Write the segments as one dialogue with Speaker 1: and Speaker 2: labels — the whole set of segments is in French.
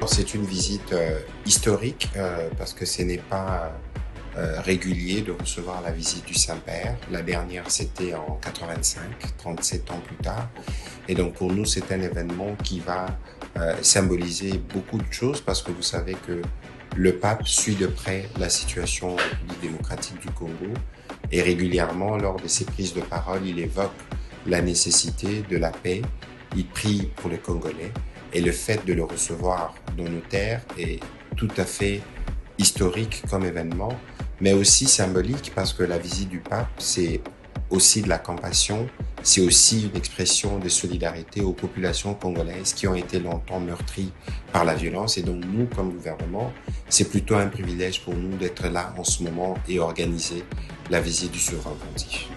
Speaker 1: C'est une visite historique parce que ce n'est pas régulier de recevoir la visite du Saint-Père. La dernière, c'était en 85, 37 ans plus tard. Et donc pour nous, c'est un événement qui va symboliser beaucoup de choses parce que vous savez que le pape suit de près la situation en République démocratique du Congo et régulièrement, lors de ses prises de parole, il évoque la nécessité de la paix, il prie pour les Congolais. Et le fait de le recevoir dans nos terres est tout à fait historique comme événement, mais aussi symbolique parce que la visite du pape, c'est aussi de la compassion, c'est aussi une expression de solidarité aux populations congolaises qui ont été longtemps meurtries par la violence. Et donc nous, comme gouvernement, c'est plutôt un privilège pour nous d'être là en ce moment et organiser la visite du souverain pontife.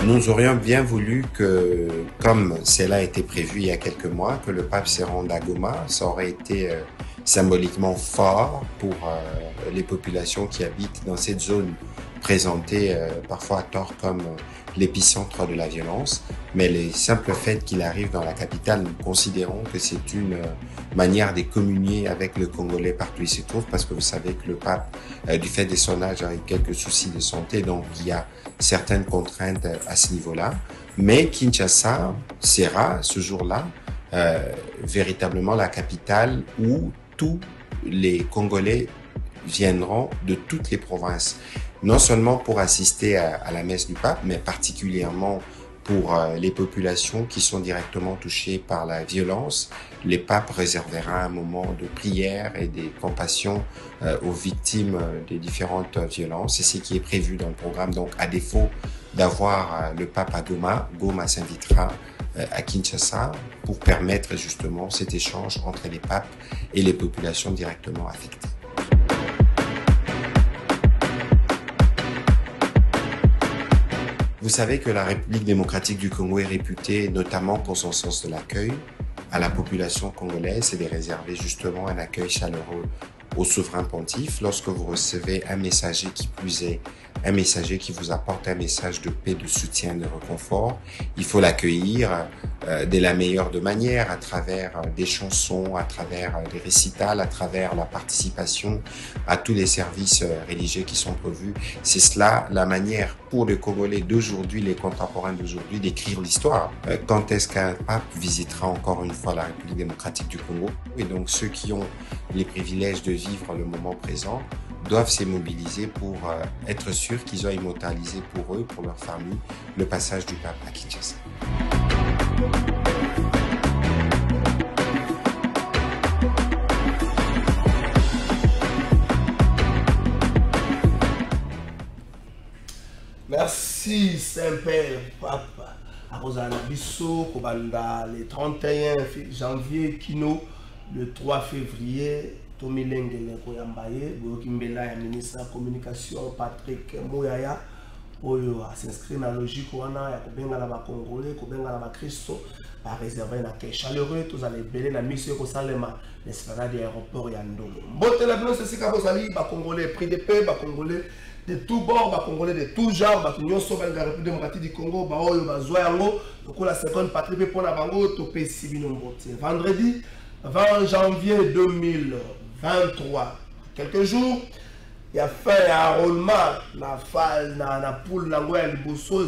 Speaker 1: Nous aurions bien voulu que, comme cela a été prévu il y a quelques mois, que le pape se rende à Goma. Ça aurait été symboliquement fort pour les populations qui habitent dans cette zone présentée parfois à tort comme l'épicentre de la violence. Mais le simple fait qu'il arrive dans la capitale, nous considérons que c'est une manière de communier avec le Congolais partout où il se trouve, parce que vous savez que le pape, du fait de son âge, a quelques soucis de santé, donc il y a certaines contraintes à ce niveau-là. Mais Kinshasa sera ce jour-là véritablement la capitale où tous les Congolais viendront de toutes les provinces, non seulement pour assister à la messe du pape, mais particulièrement pour les populations qui sont directement touchées par la violence. Le pape réservera un moment de prière et de compassion aux victimes des différentes violences. C'est ce qui est prévu dans le programme. Donc, à défaut d'avoir le pape à Goma, Goma s'invitera à Kinshasa pour permettre justement cet échange entre les papes et les populations directement affectées. Vous savez que la République démocratique du Congo est réputée notamment pour son sens de l'accueil à la population congolaise et de réserver justement un accueil chaleureux au souverain pontife. Lorsque vous recevez un messager qui plus est, un messager qui vous apporte un message de paix, de soutien, de réconfort, il faut l'accueillir de la meilleure de manière, à travers des chansons, à travers des récitals, à travers la participation à tous les services religieux qui sont prévus. C'est cela la manière pour les Congolais d'aujourd'hui, les contemporains d'aujourd'hui, d'écrire l'histoire. Quand est-ce qu'un pape visitera encore une fois la République démocratique du Congo? Et donc ceux qui ont les privilèges de vivre le moment présent doivent se mobiliser pour être sûrs qu'ils ont immortalisé pour eux, pour leur famille, le passage du pape à Kinshasa.
Speaker 2: Merci Saint-Père, Papa. À Rosana Bissot, Kobanda, le 31 janvier, Kino, le 3 février, Tomilenge Nekoyambaye, Boyokimbela, ya ministre de la Communication, Patrick Mouyaya, Oyo s'inscrit dans la logique, ya Kobenga la Congolais, Kobenga la Christo, à réserver un accueil chaleureux, tous allez belé la mission au Salema, l'esplanade de l'aéroport Yandolo. Bote la blanche, c'est ce qu'a posali, Congolais, prix de paix, Congolais de tous bords, Congolais de tous genres, Union sauvage de la République démocratique du Congo, Oyo, Zoyango, donc la seconde patrie pour la Bango, Topé Sibino. Vendredi 20 janvier 2023, quelques jours, il y a fait un enrôlement dans la poule Langoya Liboso,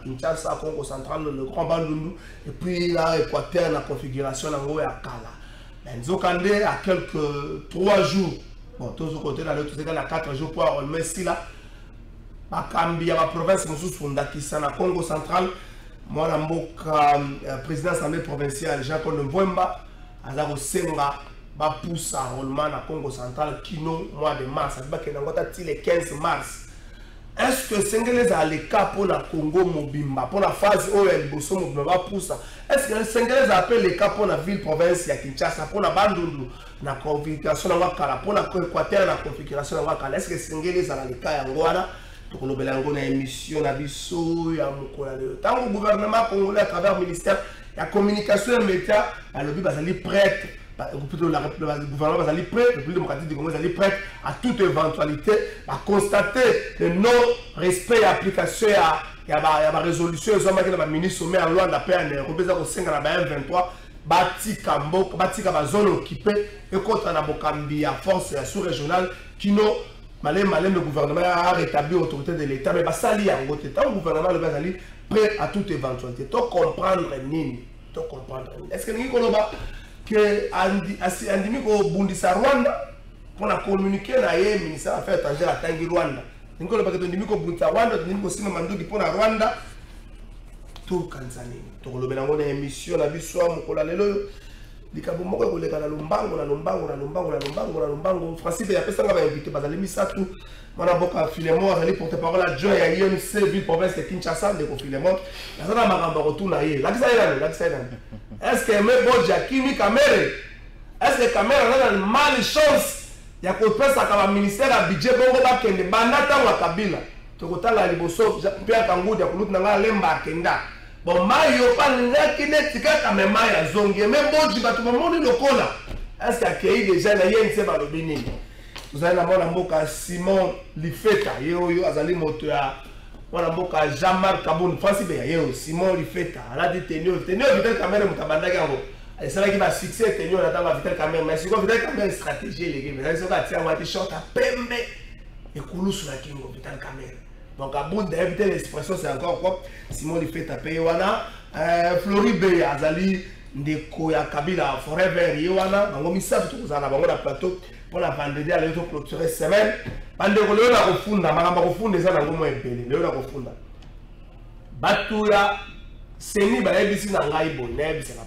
Speaker 2: Kinshasa, Congo central, le Grand Bandundu, et puis là, Équateur, la configuration Langoya Kala. Nzokande, à quelques 3 jours, bon, tous aux côtés, dans l'autre, c'est dans 4 jours pour enrôlement ici là, Bakambi, à la province, Fondakisa, la Congo central, moi, le président de l'Assemblée provinciale, Jean-Paul Mbouemba, Azaro Senga, ba poussa enrôlement na Congo central kino mois de mars, ça veut dire que le 15 mars est-ce que Sengelez a les cas pour la Congo Mobimba, pour la phase où elle bosse Mobimba pour ça? Est-ce que Sengelez a appelé les cas pour la ville-province à Kinshasa, pour la Bandundu, la configuration de Wakala, pour la Équateur, la configuration de Wakala? Est-ce que Sengelez a les cas en Rwanda? Pour le Bélango, une émission, la Bissou, il y a tant le gouvernement congolais à travers le ministère, la communication et médias, le but va aller prête. Plutôt le gouvernement va aller prêt, le République démocratique du Congo va aller prêt à toute éventualité, à constater le non-respect et application à la résolution de la ministre sommet en loi de la paix en Europe, au 5 à la 23, Batika va zone occupée et contre la Bokambi à force sous-régionale qui n'ont le gouvernement a rétabli l'autorité de l'État, mais ça lie en côté. Tant le gouvernement va aller prêt à toute éventualité. Tu comprendre Nini. Est-ce que nous que andimi ko bundisa Rwanda pour la communiquer na ye ministère affaires étrangères à Tangi Rwanda ngolo baketo ndimi ko bundisa Rwanda ndimi ko sima manduki pour la Rwanda tout Tanzanie to ko lobela ngona émission na biso mokola lelo likabo moko ko leka na lombango Francis ya pesa nga ba invité bazali misatu mwana boka Filemon azali porte-parole adjoint ya INC ville province de Kinshasa de ko Filemon nazana makambo retourna ye lakisa est-ce que me boja kimi kamere est-ce que kamera na malchance ya ko pesa ka ministère ya budget bongo ba kende banata wa kabila to ko tala liboso Pierre Kangoudi ya kulutu na lemba kenda bon mayo pa ndaki netika kamema ya zongi me boji batu momoni lokola est-ce que akei déjà na yense ba lobini vous allez na mona mboka Simon Lifeta yo azali moto ya mwana mboka Jean-Marc Kaboun Francis be yo Simon Lifeta ala dit tenio vitel caméra mutabandaki yango ça qui va succès tenio na tanga vitel caméra mais siko vitel caméra stratégie les gars mais ça va tirer wati short à pembe et kulusu la kingo vitel caméra donc à bout d'éviter l'expression c'est encore quoi Simon Lifeta paye wana Floribé azali ndeko ya Kabila forever yowana bango misatu tozana bango na plateau pour la vendredi à l'autre clôturer semaine bande ko leona ko funda makamba ko funda eza nango mo ebele leona ko funda batu ya seni ba ebisi na ngai bo na ebisi na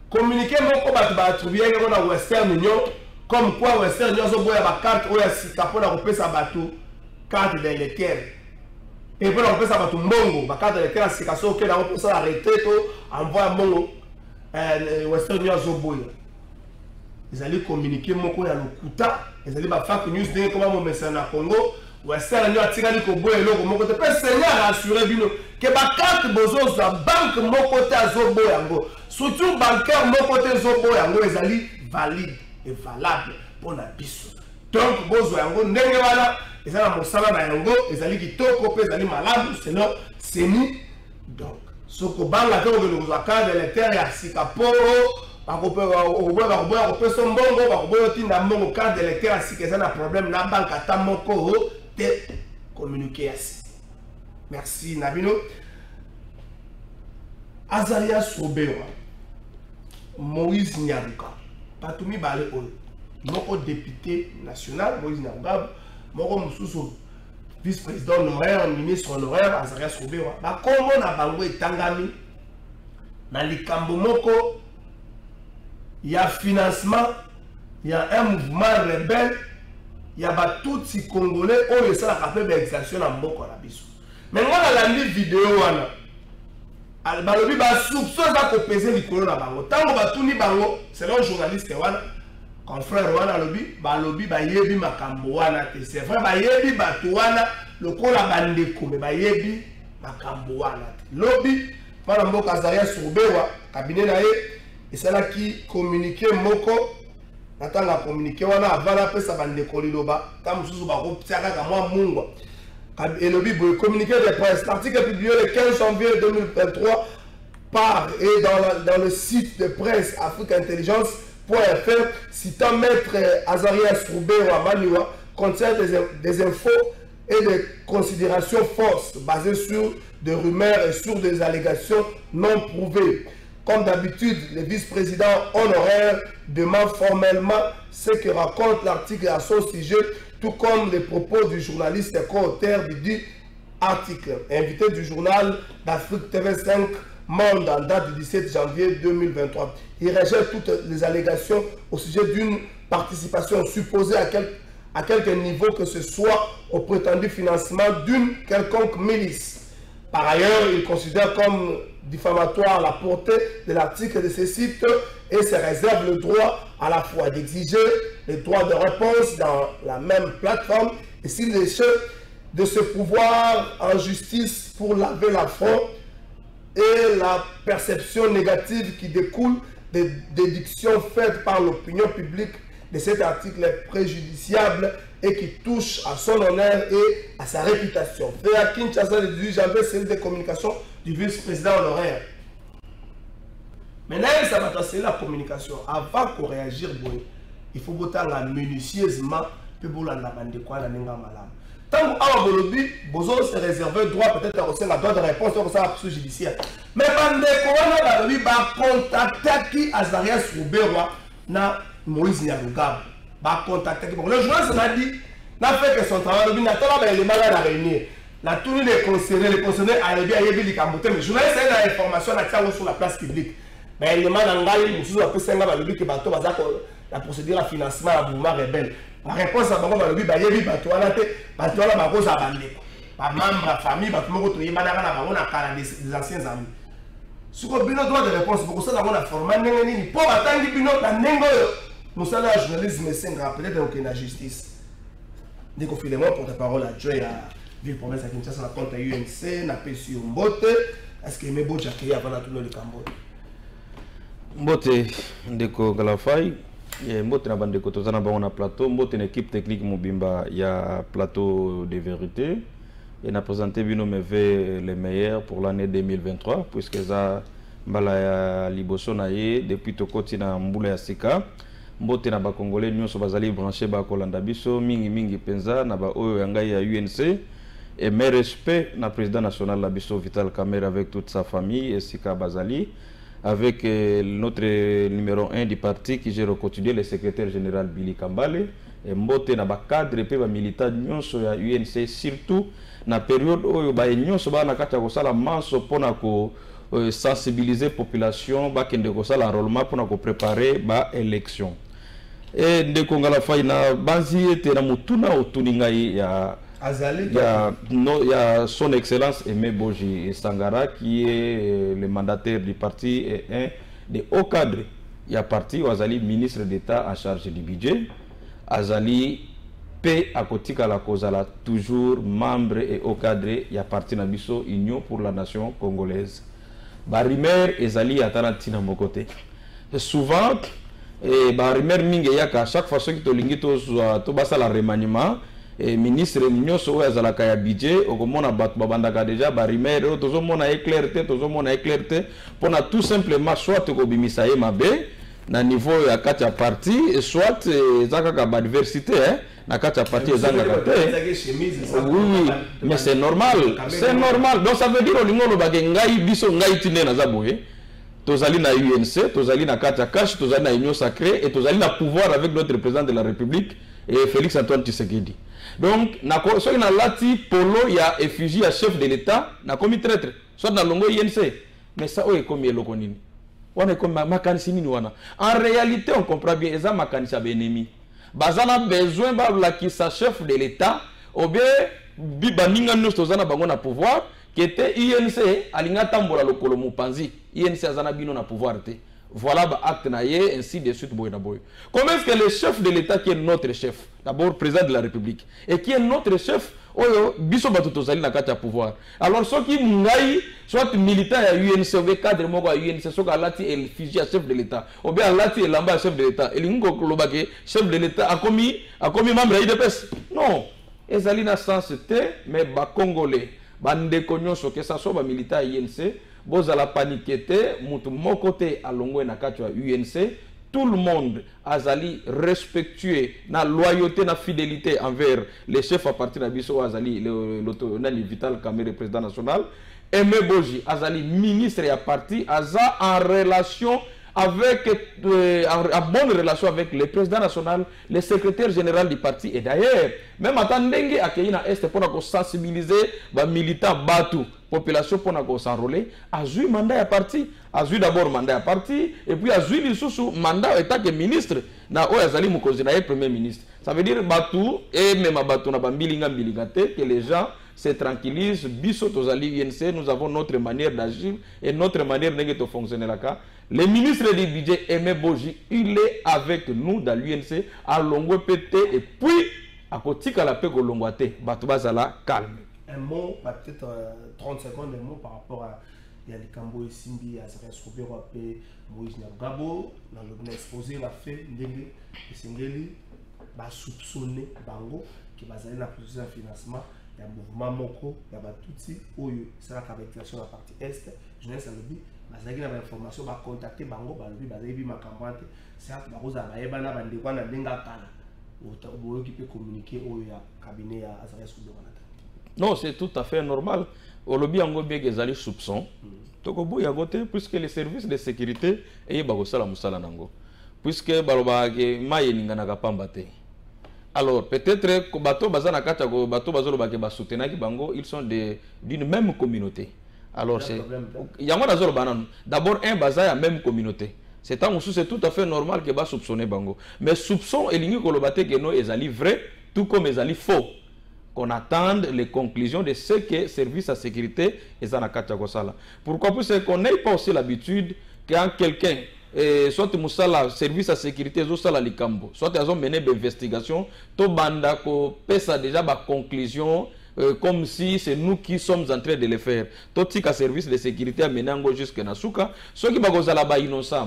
Speaker 2: communiquer moko batu ba attribuer ngo na Western Union comme quoi Western Union zo boya ba carte oya sika pona ko pesa batu carte d'électeur et pona ko pesa batu mbongo ba carte d'électeur sika so ke na ko pesa arrêter to envoyer mbongo Western Union zo boya. Ils allaient communiquer moko ya lokuta, ils allaient ba fake news de comment mon message na Congo, Western Union atikali ko boya loko moko te pe seigneur rassurer bino que ba carte bozo za banque moko te zo boya ngo. Surtout bancaire moko te zo boya ngo ils allaient valide et valable pour la biso. Donc bozo yango ndenge wana ezala mosala na yango ezali kitoko pe ezali malamu sinon c'est ni donc soko banga to ko lo za carte d'électeur ya sikaporo bakoboya kopesa mbongo bakoboya otinda mbongo carte d'électeur asika eza na problème na banque ata moko te communiquer asi merci na bino Azarias Robewa Moïse Nyaruka bato mibale oyo moko député national Moïse Nyaruka moko mosusu vice-président honoraire ministre honoraire Azarias Robewa bakombo na bango etangami na likambo moko. Il y a financement, il y a un mouvement rebelle, il y a tout ces Congolais où ça a fait l'exaction dans Mboko la biso. Mais moi dans la vidéo wana, balobi ba soupçon za ko peser likolo na bango. Tango ba tuni bango, c'est un journaliste wana, confrère wana balobi ba yebi makambo wana te. C'est vrai ba yebi batu wana lokola bandeko mais ba yebi makambo wana te. Lobi para Mboka Azarias Robewa cabinet na ye et c'est là qui communiquait moko natanga communiquer wana avala pesa bande koliloba comme susu ba ko tiaka ka mwa mungwa et le bible communiqué de presse l'article publié le 15 janvier 2023 par et dans le site de presse Afrique Intelligence.fr citant maître Azarias Robewa Maniwa contient des infos et des considérations fausses basées sur des rumeurs et sur des allégations non prouvées. Comme d'habitude, le vice-président honoraire demande formellement ce que raconte l'article à son sujet, tout comme les propos du journaliste co-auteur du dit article. Invité du journal d'Afrique TV5 Monde en date du 17 janvier 2023. Il rejette toutes les allégations au sujet d'une participation supposée à quelque niveau que ce soit au prétendu financement d'une quelconque milice. Par ailleurs, il considère comme diffamatoire la portée de l'article de ce site et se réserve le droit à la fois d'exiger les droits de réponse dans la même plateforme et s'il est chef de ce pouvoir en justice pour laver l'affront et la perception négative qui découle des déductions faites par l'opinion publique de cet article est préjudiciable et qui touche à son honneur et à sa réputation. Fait à Kinshasa le 18 janvier, celle de communication du vice-président honoraire. Maintenant, ça va passer la communication. Avant qu'on réagisse, il faut voter minutieusement pour la bande de quoi la nenga malam. Tant que vous se réserver droit peut-être à recevoir la droit de réponse sur la poursuite judiciaire. Mais bande de quoi va contacter qui Azarias Rouberwa na Moïse Nyarugabo. Va contacter qui. Le journaliste m'a dit n'a fait que son travail. Il n'a pas les malades à réunir. La tournée des conseillers à l'ébi à Yébi Likambote. Mais le journaliste a l'information sur la place publique. Mais il demande à Ngaï, nous avons fait la procédure à financement à Bouma Rebelle. La réponse à Bango Balobi, Bayebi, Batoala, Batoala, Bagos à Bandé. Par membre, la famille, Batumoko, Yémanara, Baron à des anciens amis. Ce qu'on a droit de réponse, pour ça, on a formé Nengeni. Pour attendre Bino, la Nengo, nous sommes là, journalisme, mais c'est peut-être qu'il y a la justice. Dès qu'on fait les mots, porte-parole à Joy, à Ville-Province à Kinshasa, la compte à UNC, na PSU Mbote, est-ce qu'il y a mes beaux jacquets avant tout le Cambodge?
Speaker 3: Mbote ndeko Galafai mbote na bandeko tozana bango na plateau mbote na équipe technique mobimba ya plateau de vérité et na présenté bino meve les meilleurs pour l'année 2023 puisque ça mbala ya liboso na ye depuis tokoti na mbula ya sika mbote na ba congolais nyonso bazali branché ba kolanda biso mingi penza na ba oyo ya ngai ya UNC et mes respects na président national la biso Vital Kamerhe avec toute sa famille et Sika Bazali avec notre numéro 1 du parti qui gère au quotidien le secrétaire général Billy Kambale et mbote na ba cadre pe ba militant nyonso ya UNC surtout na période oyo ba nyonso ba na kati ya kosala manso pona ko sensibiliser population ba kende kosala enrôlement pona ko préparer ba élection et ndeko Galafai na banzi ete na mutuna otuningai ya il y a son excellence Aimé Boji Sangara qui est le mandataire du parti et un des hauts cadres. Il y a parti Azali ministre d'État en charge du budget. Azali P à côté à la cause là toujours membre et haut cadre. Il y a parti Nabiso Union pour la nation congolaise. Barimer et Zali Atarantina mon côté. Souvent Barimer mingi yaka chaque fois que tu lingi to basa la remaniement. Et ministre nyonso oyo azalaka ya budget okomona bato babandaka déjà barimer oyo tozomona éclairte mpona tout simplement soit kobimisa ye mabe na niveau ya kati ya parti soit eza kaka badiversité na kati ya parti ezangaka te oui mais c'est normal donc ça veut dire olingo olobake ngai biso ngai tinde naza boye tozali na UNC tozali na kati ya cash tozali na union sacrée et tozali na pouvoir avec notre président de la République et Félix Antoine Tshisekedi. Donc, soit na lati polo ya effigie à chef de l'État, na komi traître, soit na longo INC. Mais ça, oye komi eloko nini. Wana komi makanisi nini wana. En réalité, on comprend bien, eza makanisi ya ennemi. Bazana besoin ba la sa chef de l'État, obe biba ninga nyonso tozana bango na pouvoir, qui était INC alinga tambola lokolo mupanzi. INC azana bino na pouvoir te. Voilà acte naïe, ainsi de suite. Comment est-ce que le chef de l'État qui est notre chef, d'abord président de la République, et qui est notre chef, biso batutozali na kati ya pouvoir. Alors ceux qui ngai soit militant à UNC ou cadre moko à UNC soit alati el fiji à chef de l'État ou bien alati el lamba chef de l'État. Et l'ingo kolobake chef de l'État a commis membre de l'IDPS. Non, ezali na sens te mais ba congolais, ba ndeko nyonso que ça soit ba militant à UNC. Bozala paniquete, mutu mokote alongwe na kati ya UNC, tout le monde azali respectueux na loyauté na fidélité envers les chefs à partir de biso azali le Vital Kamerhe président national, Aimé Boji azali ministre à parti aza en relation avec en bonne relation avec le président national, le secrétaire général du parti et d'ailleurs même attendenge akei na est pour sensibiliser ba militants batu population pour s'enrôler, a eu mandat à parti, a eu d'abord mandat à parti, et puis a eu le mandat en tant que ministre, na Oyazali Moukozina premier ministre. Ça veut dire Batou, et même à Batou, que les gens se tranquillisent, Bisso Tozali INC, nous avons notre manière d'agir et notre manière de fonctionner là. Le ministre du budget, Aimé Boji, il est avec nous dans l'UNC, à Longo PT, et puis à côté de la paix au Longoate, Batou Bazala, calme.
Speaker 2: Un mot, peut-être 30 secondes, un mot par rapport à Yalikambo et Simbi, à Zarias Roubero, Moïse Nagabo, dans l'exposé, on a fait Ndenge et Sengeli, soupçonné Bango, qui va aller dans la processus de financement. Il y a un mouvement Moko, il y a Tutsi, c'est la caractérisation de la partie Est, jeunesse à l'objet, il y a une information, il va contacter Bango, il va aller ma campagne, c'est à cause de la Ebana, Bandekwana, Dengatana, qui peut communiquer au cabinet à Zarias Roubero.
Speaker 3: Non, c'est tout à fait normal. Au lobby, on a des soupçons. Puisque les services de sécurité et puisque alors peut-être que ils sont d'une même communauté. Alors c'est d'abord un bazar à même communauté. C'est tout à fait normal que soupçonner bango. Mais soupçon et l'ingé que nous est vrai tout comme est faux. Qu'on attende les conclusions de ce que service à sécurité est en Akachagosala. Pourquoi? Parce qu'on n'ait pas aussi l'habitude quand quelqu'un, soit Moussala, service à sécurité, soit Likambo, soit ils ont mené des investigations, tout banda ko pesa déjà ma conclusion comme si c'est nous qui sommes en train de le faire. Tout ce que service de sécurité a mené jusqu'à Nasuka, ceux qui bagozala ba innocent,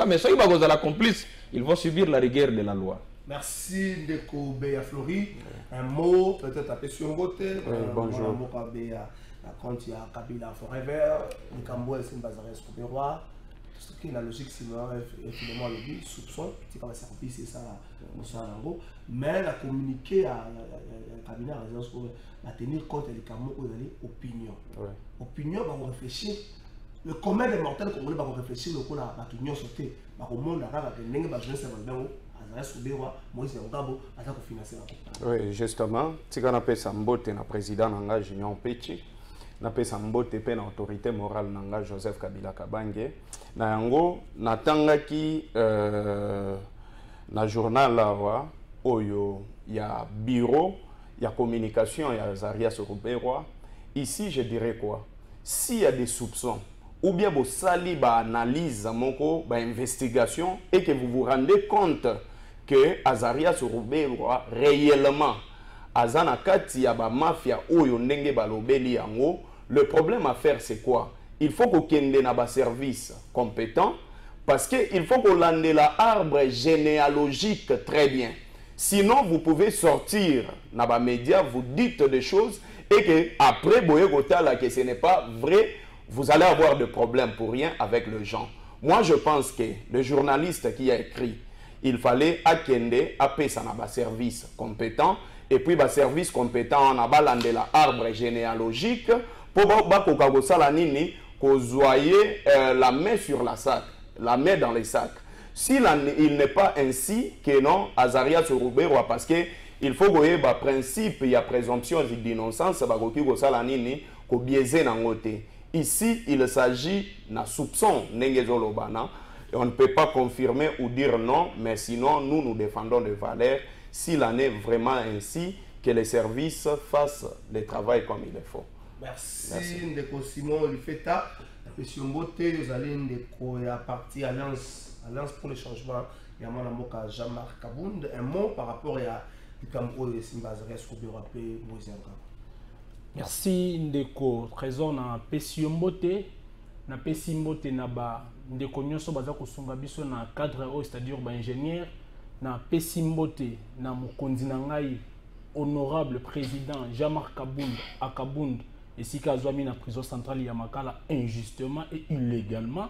Speaker 3: mais ceux qui bagozala complice, ils vont subir la rigueur de la loi.
Speaker 2: Merci Ndeko Beya Flori. Un mot, peut-être à Pession Beauté.
Speaker 4: Bonjour.
Speaker 2: Un mot quand il y a Kabila Forever, Nikambo et Simbazares Koberoa. Ce qui est la logique, c'est finalement le soupçon, c'est comme ça, c'est ça, mais la communiquer à Kabila, à tenir compte des Nikambo et opinion. Opinion, on va réfléchir. Le commun des mortels congolais va réfléchir, le coup, la opinion sauter, au monde, la jeunesse,
Speaker 4: oui, justement, si on appelle ça Mbote, le président Nanga Junior Pechi, on appelle ça Mbote, l'autorité morale Nanga Joseph Kabila Kabange. Nango, natanga ki na journal là, oyo, il y a bureau, il y a communication, il y a Zarias Roubero. Ici, je dirais quoi? S'il y a des soupçons, ou bien vous sali ba analyse moko ba investigation et que vous vous rendez compte que Azarias Roubero réellement azana kati ya ba mafia oyo ndenge balobeli yango, le problème à faire c'est quoi? Il faut qu'on kende na ba service compétent parce que il faut qu'on lande la arbre généalogique très bien. Sinon vous pouvez sortir na ba média, vous dites des choses et que après boye kotala que ce n'est pas vrai. Vous allez avoir des problèmes pour rien avec les gens. Moi, je pense que le journaliste qui a écrit, il fallait akende appeler ça na service compétent et puis ba service compétent on a balandé la arbre généalogique pour ba kokagosala nini kozoyer la main sur la sac, la main dans les sacs. Si il n'est pas ainsi que non Azarias Roubero parce que il faut goyer ba principe il y a présomption d'innocence ba koki kosala nini ko biaiser na ngote. Ici, il s'agit d'un soupçon, et on ne peut pas confirmer ou dire non, mais sinon, nous défendons des valeurs, s'il en est vraiment ainsi, que les services fassent le travail comme il le faut.
Speaker 2: Merci. Ndeko Simon Lifeta, Monsieur Mbote, vous allez Ndeko et à partir Alliance pour le changement, il y a mon Jean-Marc Kabound, un mot par rapport à Likambo et Simbazares Roubero et Moïse Nagabo.
Speaker 5: Merci Ndeko, trésor na pesi mbote na pesi mbote na ba ndeko nyonso baza kosunga biso na cadre o c'est-à-dire ba ingénieur na pesi mbote na mokonzi na ngai honorable président Jean-Marc Kabund esika azwami na prison centrale ya Makala injustement et illégalement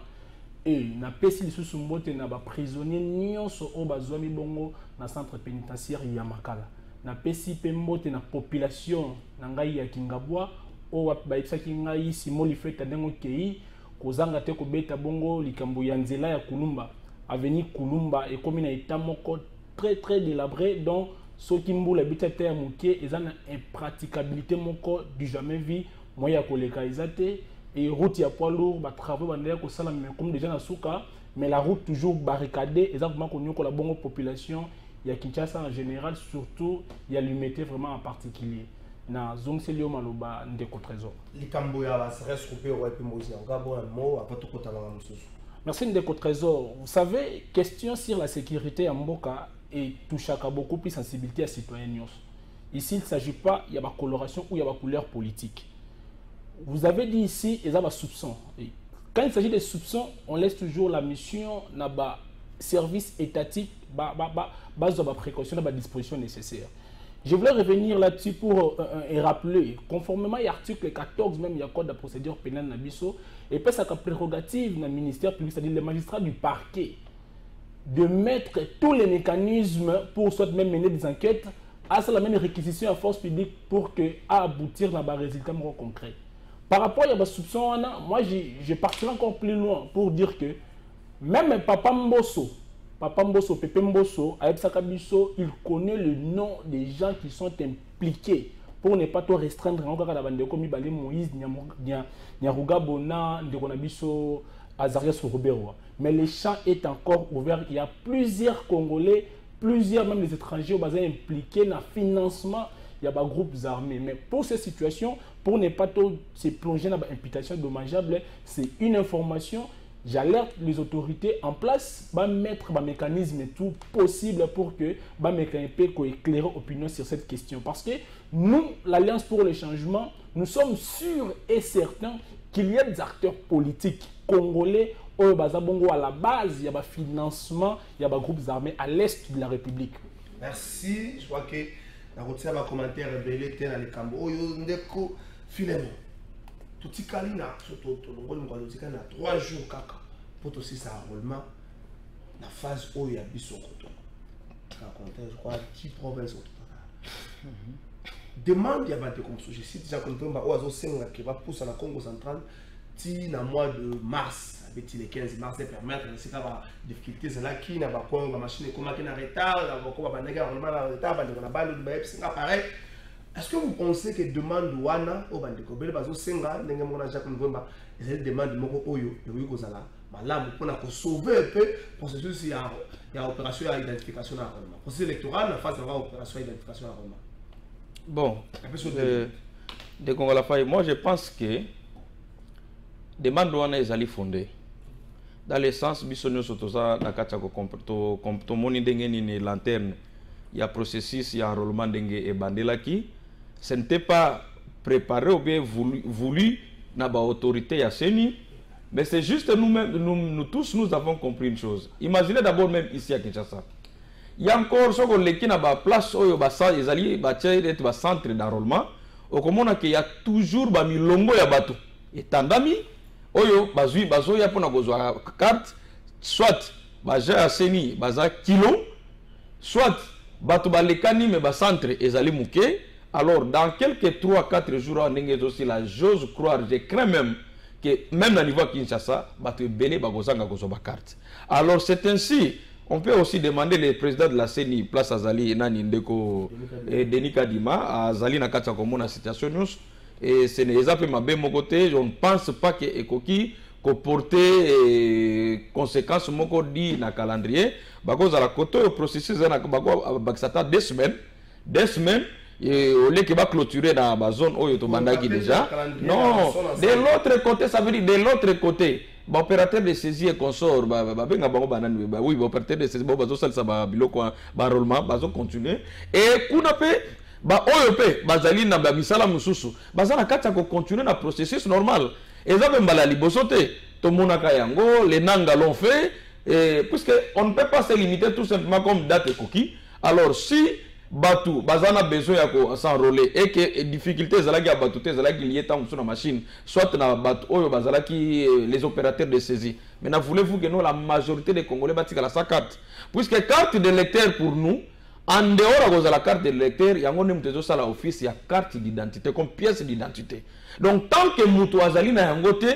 Speaker 5: et na pesi lisusu mbote na ba prisonnier nyonso o bazwami bongo na centre pénitentiaire ya Makala. Na pesi pembote na population na ngai ya Kingabwa o baipsaki ngai Simon Lifeta ndengo kei kozanga te kobeta bongo likambo ya nzela ya Kulumba avenue Kulumba et comme na état moko très délabré donc ceux qui mbula bita terre moké ezana impraticabilité moko du jamais vu moyen ya koleka ezate et route ya poids lourd ba travaux bandela ko sala mais comme déjà na suka mais la route toujours barricadée exactement qu'on ko la bonne population il y a Kinshasa en général surtout il y a l'humidité vraiment en particulier na zone selio maloba ndeko trésor
Speaker 2: likambo ya ba stress coupé ouais puis mozi ngabo un mot après tout kota ngam mususu.
Speaker 5: Merci ndeko trésor. Vous savez, question sur la sécurité en Mboka et touche à beaucoup plus sensibilité à citoyens. Ici, il ne s'agit pas, il y a ma coloration ou il y a ma couleur politique. Vous avez dit ici, il y a des soupçons. Et quand il s'agit des soupçons, on laisse toujours la mission, na service étatique, base de précaution, la disposition nécessaire. Je voulais revenir là-dessus pour rappeler, conformément à l'article 14 même, il y a le code de procédure pénale Nabiso, et puis ça a prérogative dans le ministère public, c'est-à-dire les magistrats du parquet, de mettre tous les mécanismes pour soit même mener des enquêtes à la même réquisition à force publique pour aboutir dans des résultats concrets. Par rapport à la soupçon, moi je partirai encore plus loin pour dire que même Papa Mbosso, Pepe Mbosso, avec Sakabiso, il connaît le nom des gens qui sont impliqués pour ne pas tout restreindre encore à la bande comme Ibale Moïse, Nyaruga Bona, Ndekonabiso, Azarias Robero. Mais le champ est encore ouvert. Il y a plusieurs Congolais, plusieurs même les étrangers au basé impliqués dans le financement. Il y a des groupes armés. Mais pour ces situations, pour ne pas tout se plonger dans l'imputation dommageable, c'est une information. J'alerte les autorités en place, mettre un mécanisme tout possible pour que mécanisme éclairer l'opinion sur cette question. Parce que nous, l'Alliance pour le changement, nous sommes sûrs et certains qu'il y a des acteurs politiques congolais à la base, il y a des financements, il y a des groupes armés à l'est de la République.
Speaker 2: Merci. Je crois que la routière va commentaire rebelle dans les Cambo. Ndeko Filemon. Tout ce qui est là, surtout 3 jours pour aussi ça enrôlement, la phase où il y a Bissokoto. Je crois 10 provinces au total. Demande il y a des comme ça. Je cite déjà comme qui va pousser à la Congo centrale, dans le mois de mars, avec les 15 mars, de permettre de faire des difficultés. C'est là qui n'a pas la machine est comme un retard, est-ce que vous pensez que demande wana au bandeko bele bazo senga ndenge mona Jacques Mvemba ezali demande moko oyo yoyi kozala malamu pona ko sauver un peu processus ya opération ya identification na Roma processus électoral na phase de opération d'identification à Roma.
Speaker 3: Bon, de Congo Faye, moi je pense que demande wana ezali fondée dans le sens bisonyo sotoza na kati ya ko moni ndenge ni lanterne il y a processus il y a enrôlement ndenge e bandelaki. Ce n'était pas préparé ou bien voulu dans l'autorité à Seni, mais c'est juste nous tous, nous avons compris une chose. Imaginez d'abord même ici à Kinshasa. Il y a encore ce qu'on qui n'a pas place où les alliés être centre d'enrôlement. Au commun qu'il y a toujours ba milongo ya bateau. Et tandami oyo bazui ya pona kozwa carte soit baja à Seni baza kilo soit bateau balekani mais ba centre ezali muke. Alors, dans quelques 3-4 jours, on a aussi la j'ose croire, je crains même que même dans le niveau Kinshasa, carte. Alors, c'est ainsi, on peut aussi demander le président de la CENI, Place Azali, Nani Ndeko, Denis Kadima, à Azali Nakata comme la situation nous. Et ce n'est pas ma bien mon côté, je ne pense pas que Ekoki comporter conséquences moko dit dans le calendrier. Parce que la côté le processus est 2 semaines. Et au lieu qu'il va clôturer dans la zone où il y déjà. Non, de l'autre côté, ça veut dire de l'autre côté. L'opérateur de saisie et consort, oui, l'opérateur de saisie, ça va continuer. Et qu'on a fait, OEP, Bazali na Misala Mususu, Bazana Katia continuer dans le processus normal. Et ça même la libosoté. Tout le monde a Kayango, les Nanga l'ont fait, puisqu'on ne peut pas se limiter tout simplement comme date et coquille. Alors si Batu, Bazana besoin de s'enrôler et que les difficultés zalaki à Batouté, zalaki lié tant sur la machine, soit na Batu, Bazalaki les opérateurs de saisie. Maintenant, voulez-vous que nous, la majorité des Congolais bâtissent la sa carte? Puisque carte de lecteur pour nous, en dehors de la carte de lecteur, il y a un office, il y a carte d'identité comme pièce d'identité. Donc, tant que Moutou Azali n'a un côté,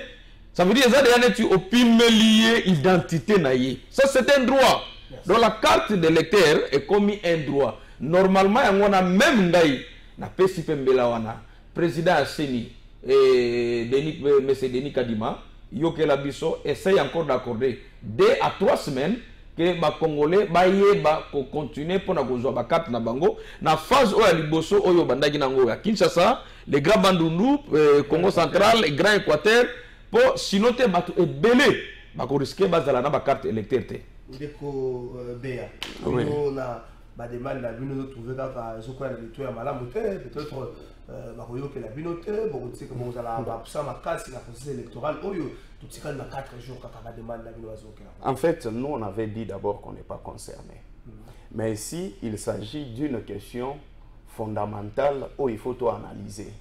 Speaker 3: ça veut dire que tu as identité naïe. Ça, c'est un droit. Donc, la carte de lecteur est commis un droit. Normalement, on a même Ndaï, na PCP Mbelawana, président Seni, M. Denis Kadima, Yokela Bisso essaye encore d'accorder 2 à 3 semaines que les Congolais vont continuer pour la carte na bango na phase où les Liboso oyo bandaki nango ya Kinshasa, les grands Bandundu, Congo central, les grands Équateur pour sinon te batu ebele bako risquer bazala na ba carte électeur te.
Speaker 2: Ndeko Béa. On a ba demande la bino trouver kaka ezoko na lito ya malamu te peut-être bakoyo que la binote bon tu sais que bon la ça ma carte la processus électoral oyo tout ça dans 4 jours kaka ba demande la bino bazoka.
Speaker 4: En fait, nous on avait dit d'abord qu'on n'est pas concerné. Mais ici, il s'agit d'une question fondamentale où il faut tout analyser.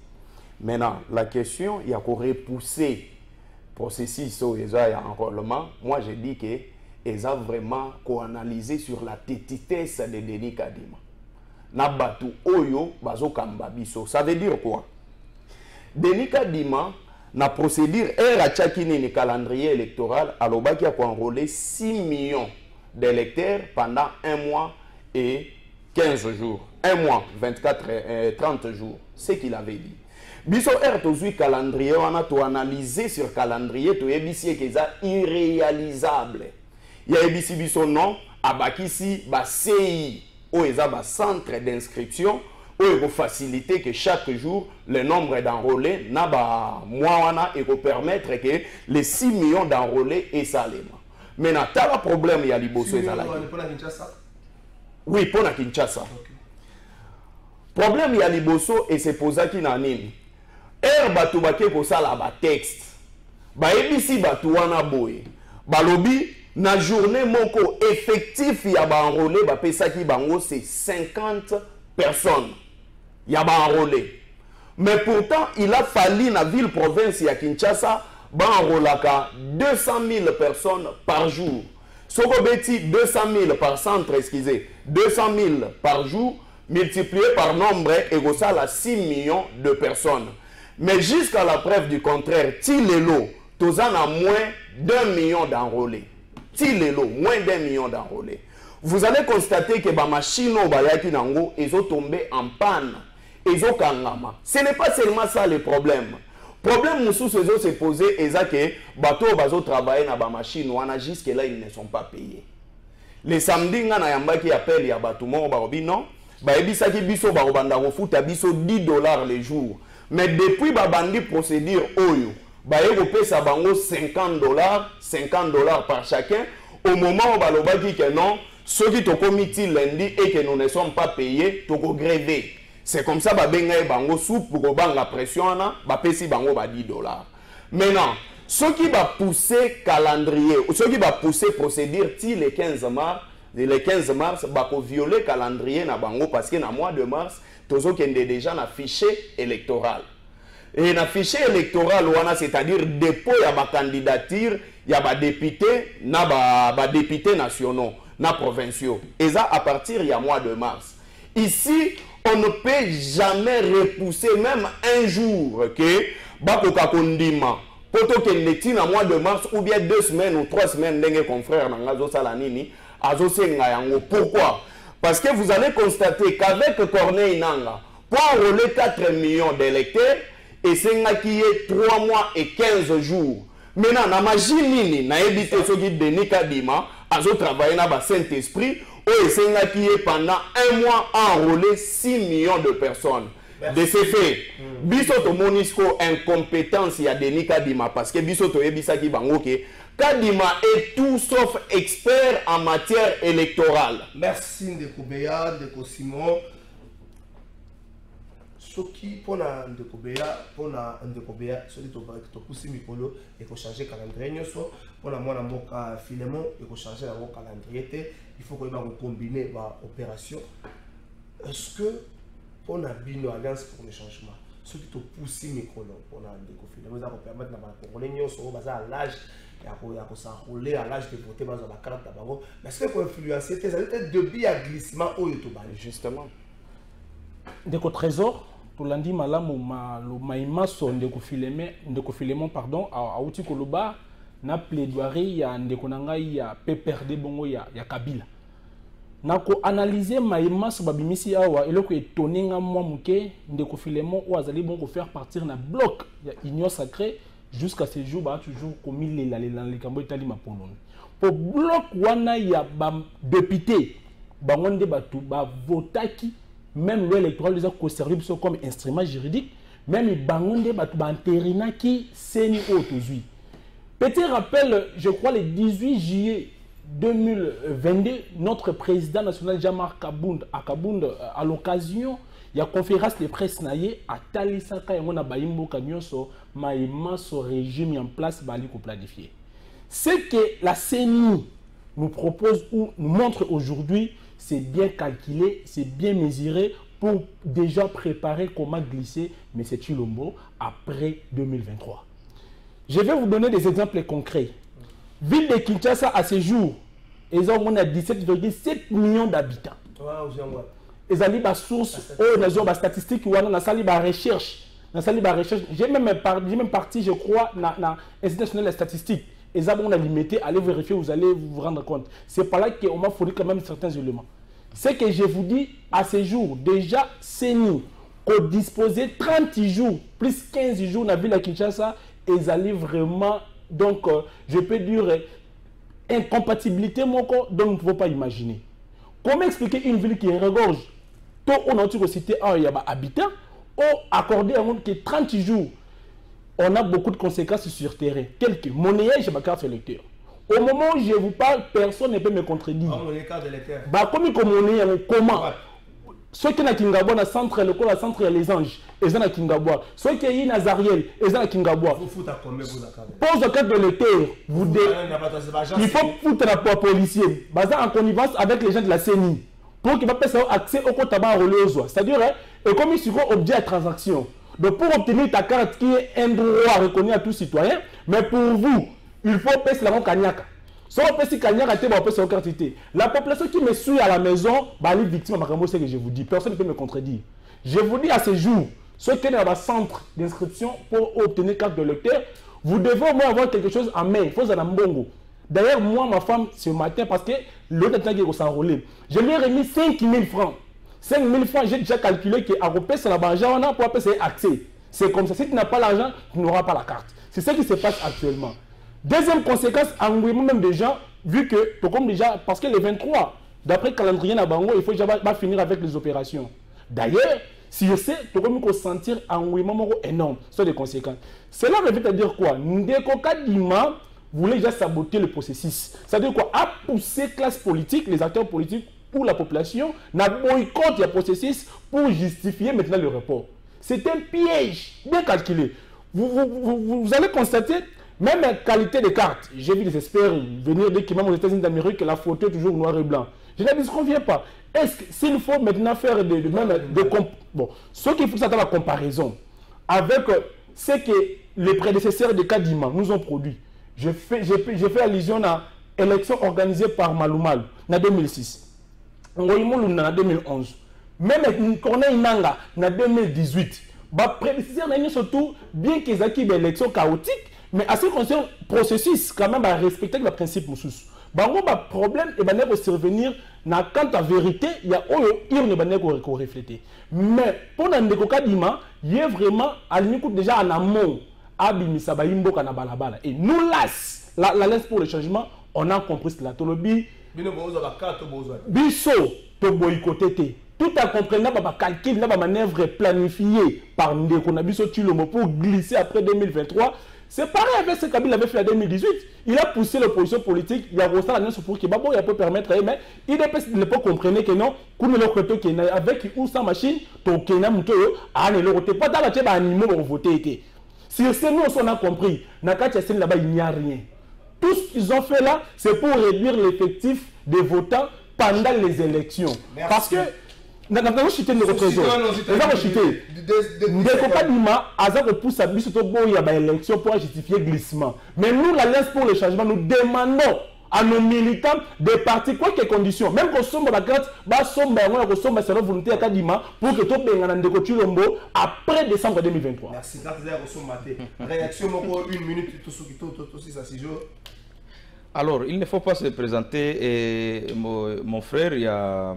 Speaker 4: Maintenant, la question, il y a qu'à repousser le processus où il y a enrôlement. Moi, je dis que ils ont vraiment co-analysé sur la tétitesse de Denis Kadima. Nabatu oyo bazo kamba biso. Ça veut dire quoi? Denis Kadima na procédure erachakini ni calendrier électoral alobaki a enrôler 6 millions d'électeurs pendant 1 mois et 15 jours. 1 mois, 30 jours. C'est ce qu'il avait dit. Biso tozui calendrier, on a tout analysé sur calendrier, tout ebisi que ça irréalisable. Il y a ebisi biso non, abakisi ba CI, ou eza ba centre d'inscription, où il faut faciliter que chaque jour le nombre d'enrôlés n'a ba mois et pour permettre que les 6 millions d'enrôlés et ça les mois. Maintenant, tu as un problème, il y a Liboso et Zalaki. Oui, pour la Kinshasa. Problème, il y a Liboso et c'est pour ça qu'il n'a nime. Batu bake ko sala ba texte. Ba ebisi batu wana boye. Balobi na journée moko effectif ya ba enrôlé ba pesaki bango c'est 50 personnes. Ya ba enrôlé. Mais pourtant, il a fallu na ville province ya Kinshasa ba enrôlaka 200 000 personnes par jour. Soko beti 200 000 par centre, excusez, 200 000 par jour multiplié par nombre égale à 6 millions de personnes. Mais jusqu'à la preuve du contraire, Tilelo, tous en a moins d'1 million d'enrôlés. Tilelo, moins d'1 million d'enrôlés. Vous allez constater que les machines ils ont tombé en panne. Ils ont kangama. Ce n'est pas seulement ça le problème. Le problème que se posé est que les bateaux bazo travailler dans les machines, jusqu'à là ils ne sont pas payés. Les samedis, qui appellent les bateaux, non. Ebisaki biso barobanda refuta biso $10 le jour. Mais depuis babandi procédure oyo, baye pesa bango $50 par chacun au moment où balobaki que non, ceux qui to commis lundi et que nous ne sommes pas payés, toko gréver. C'est comme ça babenga bango soupe pour bang la pression na, ba pesi bango ba $10. Maintenant, ceux qui va pousser calendrier, ceux qui va pousser procédure le 15 mars, bah pour violer le calendrier na bango parce que dans le mois de mars, tozo kende déjà na fichier électoral. Et na fichier électoral c'est-à-dire dépôt ya ba candidature, ya ba député na ba députés nationaux, na provinciaux. Et ça à partir du mois de mars. Ici, on ne peut jamais repousser même un jour que bakoka kondima poto kende tina mois de mars ou bien 2 semaines ou 3 semaines ndenge confrère na ngazo salanini. Pourquoi? Parce que vous allez constater qu'avec Corneille Nanga, pour enrôler 4 millions d'électeurs, et c'est qui est 3 mois et 15 jours. Maintenant, na magie na évité ce qui Denis Kadima, à travailler dans le Saint-Esprit, et c'est qui est pendant 1 mois enrôlé 6 millions de personnes. Merci. De ce fait, bisoto monisco incompétence ya Denis Kadima, parce que bisoto ebisa ki bangoke, Kadima est tout sauf expert en matière électorale.
Speaker 2: Merci Ndeko Béa, Ndeko Simon. Ce qui pour Ndeko Béa, celui qui a poussé Mikolo, il faut changer le calendrier. Pour la moine moka Philemon, il faut changer le calendrier. Il faut qu'on combiner l'opération. Est-ce que pour la Bino Alliance pour le changement, ceux qui ont poussé Mikolo, pour Ndeko Philemon, ça va permettre de Congolais à l'âge. Il y a s'enrouler à l'âge de voter dans la carte d'abord. Mais est-ce qu'on influencer tes alliés depuis à glissement au YouTube?
Speaker 4: Justement.
Speaker 5: Ndeko Trésor, pour lundi malamu le maimaso Ndeko Philemon pardon, à outil koloba na plaidoirie ya Ndeko nanga ya PPRD bongo ya Kabila. nako analyser maïma sur babimisi awa et loko étonné nga moi muke ndeko Filemon ou azali bon ko faire partir na bloc ya union sacrée jusqu'à ce jour ba toujours commis les kambo itali mapoloni pour bloc wana ya ba député bangonde batu ba votaki même l'électoral les a conservé comme instrument juridique même bangonde batu ba interina qui seni autozui. Petit rappel, je crois le 18 juillet 2022, notre président national Jean-Marc Kabound à l'occasion il y a conférence de presse naie à Talisaka et on a baimbo kanyoso maïma so régime en place bali ko planifier. Ce que la CENI nous propose ou nous montre aujourd'hui, c'est bien calculé, c'est bien mesuré pour déjà préparer comment glisser M. Tshilombo après 2023. Je vais vous donner des exemples concrets. Ville de Kinshasa à ce jour, ils ont 17,7 millions d'habitants. Ils ont des sources, des statistiques, ils ont des recherches. J'ai même parti, je crois, dans l'Institut national des statistiques. Ils ont limité, allez vérifier, vous allez vous rendre compte. C'est par là qu'on m'a fourni quand même certains éléments. Ce que je vous dis, à ce jour, déjà, c'est nous, qu'on disposait 30 jours, plus 15 jours dans la ville de Kinshasa, ils allaient vraiment, donc, je peux dire, incompatibilité, dont on ne peut pas imaginer. Comment expliquer une ville qui regorge, tout on a cité un habitant, ou accorder un monde qui est 30 jours, on a beaucoup de conséquences sur le terrain. Quelques monnaies, j'ai ma carte électeur. Au moment où je vous parle, personne ne peut me contredire. Comme comment ceux qui sont à Kingabwa, dans le centre, le centre les anges, ils sont à Kingabwa. Ceux qui sont à Nazariel, ils sont à Kingabwa. Pose la carte de l'électeur. Il faut foutre la policier. En connivence avec les gens de la CENI. Pour qu'ils puissent avoir accès au compte tabac relais. C'est-à-dire, comme ils sont objet à transaction. Donc pour obtenir ta carte qui est un droit reconnu à tout citoyen, mais pour vous, il faut payer la banque Kanyaka. La population qui me suit à la maison, les victimes, c'est ce que je vous dis. Personne ne peut me contredire. Je vous dis à ce jour, ceux qui sont dans le centre d'inscription pour obtenir carte de lecteur, vous devez au moins avoir quelque chose en main. Il faut ça dans Mbongo. D'ailleurs, moi, ma femme, ce matin, parce que l'autre temps qui s'enrôler, je lui ai remis 5 000 francs. 5 000 francs, j'ai déjà calculé qu'à repasser sur la banque, on a pour passer accès. C'est comme ça. Si tu n'as pas l'argent, tu n'auras pas la carte. C'est ce qui se passe actuellement. Deuxième conséquence, engouement même des gens, vu que, comme déjà, parce que le 23, d'après le calendrier Nabango, il faut déjà finir avec les opérations. D'ailleurs, si je sais, tu peux sentir un engouement énorme sur les conséquences. Cela veut dire quoi? Ndeko Kadima voulait déjà saboter le processus. C'est-à-dire quoi? À pousser classe politique, les acteurs politiques ou la population, n'a boycott le processus pour justifier maintenant le report. C'est un piège bien calculé. Vous allez constater, même la qualité des cartes, j'ai vu des experts venir dire que même aux États-Unis d'Amérique, la photo est toujours noir et blanc. Je ne disconviens pas. Est-ce que s'il faut maintenant faire bon, ce qu'il faut, c'est la comparaison avec ce que les prédécesseurs de Kadima nous ont produit. Je fais allusion à l'élection organisée par Malumal en 2006. En 2011. Même Corneille Nanga en 2018. Les prédécesseurs surtout, bien qu'ils aient une élection chaotique, mais à ce qui concerne le processus, quand même, à respecter le principe Moussous. Le problème est de survenir quant à vérité, il y a un refléter. Mais pour Ndeko Kadima, il y a vraiment déjà en amont, et nous, la laisse pour le changement, on a compris cela. Bisso, to boycotté. Tout en comprenant la calcul, la manœuvre planifiée par Ndeko Nabiso Tshilombo pour glisser après 2023. C'est pareil avec ce qu'Abil avait fait en 2018. Il a poussé l'opposition politique, il a reçu l'annonce pour qu'il peut permettre, mais il ne peut comprendre que non, avec ou sans machine, il pas dans la animaux pour voter. Si nous on a compris, là-bas il n'y a rien. Tout ce qu'ils ont fait là, c'est pour réduire l'effectif des votants pendant les élections. Merci. Parce que nous avons chuté notre trésor. Nous avons chuté. Ndeko Kadima a repoussé l'élection pour justifier le glissement. Mais nous, la laisse pour le changement, nous demandons à nos militants de partir, quoi que conditions. Même qu'on sommes la carte, qu'on sommes la volonté à Kadima pour que tout le monde Ndeko Tshilombo après décembre 2023.
Speaker 2: Merci. Réaction, 1 minute, tout ce qui est aussi, ça, 6 jours.
Speaker 3: Alors, il ne faut pas se présenter, et mon frère, il y a...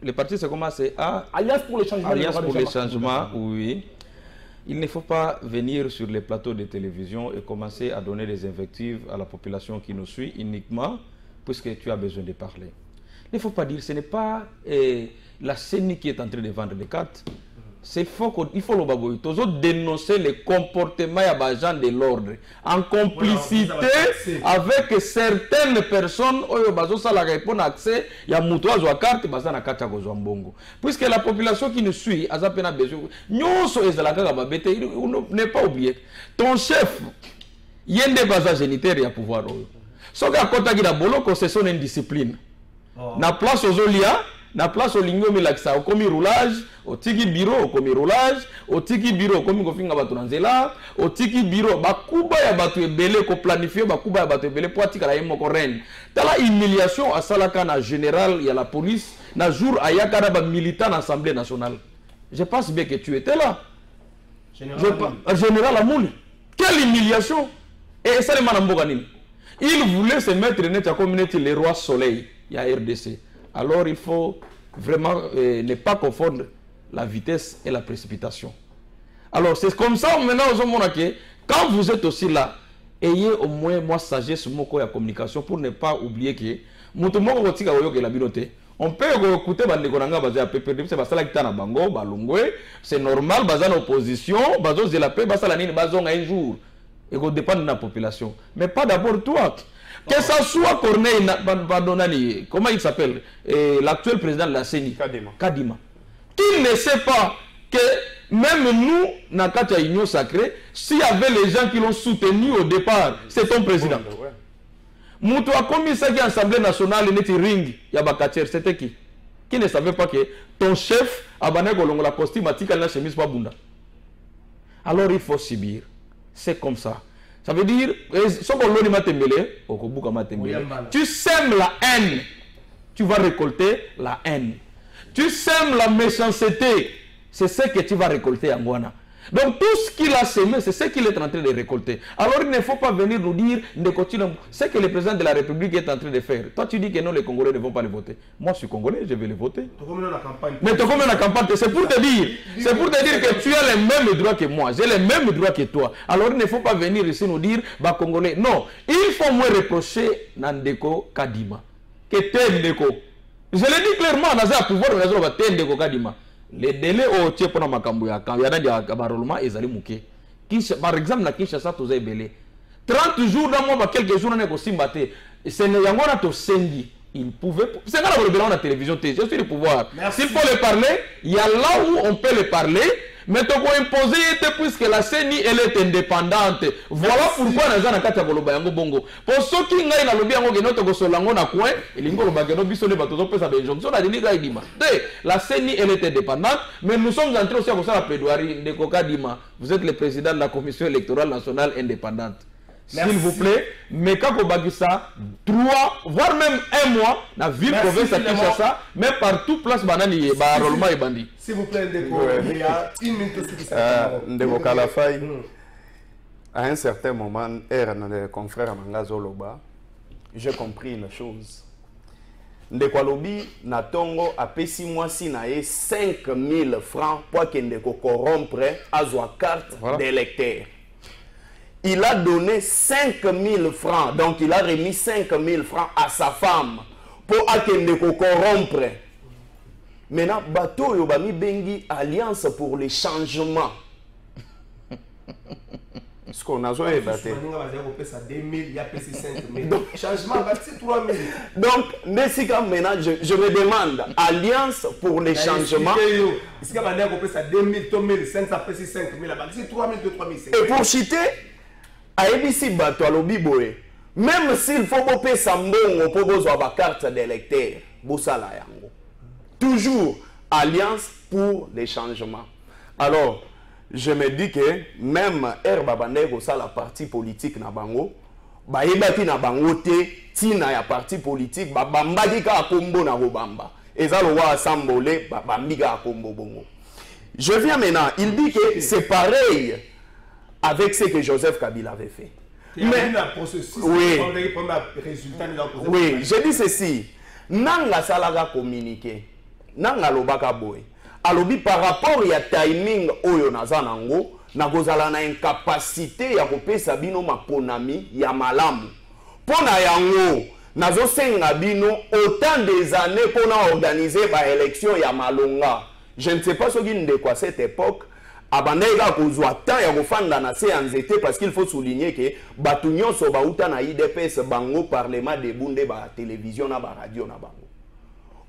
Speaker 3: Le parti, c'est comment? C'est
Speaker 5: Alliance pour le changement.
Speaker 3: Alliance pour le changement, oui. Il ne faut pas venir sur les plateaux de télévision et commencer à donner des invectives à la population qui nous suit uniquement puisque tu as besoin de parler. Il ne faut pas dire, ce n'est pas la CENI qui est en train de vendre les cartes. Il faut le baboy. Toujours dénoncer les comportements des agents de l'ordre en complicité avec certaines personnes qui ont accès à la carte puisque la population qui nous suit a besoin. Ne pas oublier. Ton chef, il y a des bases génitaires à pouvoir. Ce qui a c'est son indiscipline. Na place aux Olia. Na place au lingo milakisa au komi roulage au tiki bureau au komi roulage au tiki bureau komi kofinga batu nanzela au tiki bureau bakuba ya batu ebele ko planifier bakuba ya batu ebele po atika la yemo ko reine tala humiliation à salaka na général ya la police na jour ayaka na ba militant à l'Assemblée nationale. Je pense bien que tu étais là. Général Amouli. Quelle humiliation. Et ça le manamboka nini. Il voulait se mettre net à communauté les rois soleil ya RDC. Alors il faut vraiment ne pas confondre la vitesse et la précipitation. Alors c'est comme ça maintenant que quand vous êtes aussi là, ayez au moins moi sagesse moko ya communication pour ne pas oublier que on peut écouter c'est normal, en opposition, un jour, et dépend de la population. Mais pas d'abord toi. Que ça soit Corneille, comment il s'appelle, l'actuel président de la CENI, Kadima, qui ne sait pas que même nous, dans la Union sacrée, s'il y avait les gens qui l'ont soutenu au départ, c'est ton président. Moutou a commis ça qui est l'Assemblée nationale, c'était qui? Qui ne savait pas que ton chef a banné la costume, la chemise, pas bunda. Alors il faut subir. C'est comme ça. Ça veut dire, tu sèmes la haine, tu vas récolter la haine. Tu sèmes la méchanceté, c'est ce que tu vas récolter en Guana. Donc tout ce qu'il a semé, c'est ce qu'il est en train de récolter. Alors il ne faut pas venir nous dire ce que le président de la République est en train de faire. Toi tu dis que non, les Congolais ne vont pas le voter. Moi je suis Congolais, je vais le voter. Mais tu combien la campagne, c'est pour te dire, que tu as les mêmes droits que moi, j'ai les mêmes droits que toi. Alors il ne faut pas venir ici nous dire, bah Congolais, non. Il faut moins reprocher Nandeko Kadima. Que t'es Ndeko. Je le dis clairement, on a pouvoir de Ndeko Kadima. Les délais au Tchè pour Makambuya, quand il y a des cabarollements, ils allaient mouquer. Par exemple, na Kinshasa, tu as belé. 30 jours dans moi, quelques jours, on est aussi battu. C'est ne yangona to sengi. Il pouvait. C'est quand on a la télévision, je suis le pouvoir. S'il faut le parler, il y a là où on peut le parler. Mais tu peux imposer puisque la CENI elle est indépendante. Voilà pourquoi nous avons kati koloba yango bongo. Pour ceux qui ngai na lobi yango genoto ko solango na coin, elingo loba geno biso le bato pesa benjonction na dini gaidima. La CENI elle est indépendante, mais nous sommes entrés aussi à la plaidoirie de Kokadima. Vous êtes le président de la Commission électorale nationale indépendante. S'il vous plaît, mais quand vous avez ça, 3, voire même 1 mois, la ville province à Kinshasa, mais partout, place banani, rollement et bandit.
Speaker 2: S'il vous plaît, Ndeko, il y a 1 minute aussi.
Speaker 4: Ndeko Kalafay, à un certain moment, le confrère Mangazo Loba, j'ai compris une chose. Ndeko Lobi, Natongo, a payé moi si na 5 000 francs pour que Ndeko corrompre à sa carte d'électeur. Il a donné 5 000 francs. Donc, il a remis 5 000 francs à sa femme pour qu'elle corrompre. Maintenant, bateau Yobami Bengi Alliance pour les changements. Ce qu'on a joué, battu. Donc, maintenant, je me demande, Alliance pour les changements. Et pour citer, ABC bato alobi boye, même s'il faut boper sambongo pour besoin de carte d'électeur, bosala yango. Toujours Alliance pour les changements. Alors, je me dis que même Babandeko ça la partie politique na bango, ba yebaki na bango te tina ya parti politique ba bambaki ka kombo na robamba. Ezalo wa sambole ba bambika kombo bongo. Je viens maintenant, il dit que c'est pareil avec ce que Joseph Kabila avait fait. Mais oui, oui, je dis ceci. Nanga salaga communiquer. Nanga lobaka boy. Alobi par rapport ya timing oyo nazanango, nakozala na incapacité ya kopesa bino maponami ya malamu. Pona yango nazo senga bino autant des années pour organiser ba élection ya malonga. Je ne sais pas ce qu'il de quoi cette époque. Abandeka kozwa temps ya kofanda na se anzete parce qu'il faut souligner que batu nyonso bauta na IDPS bango parlement de bunde ba télévision na ba radio na bango.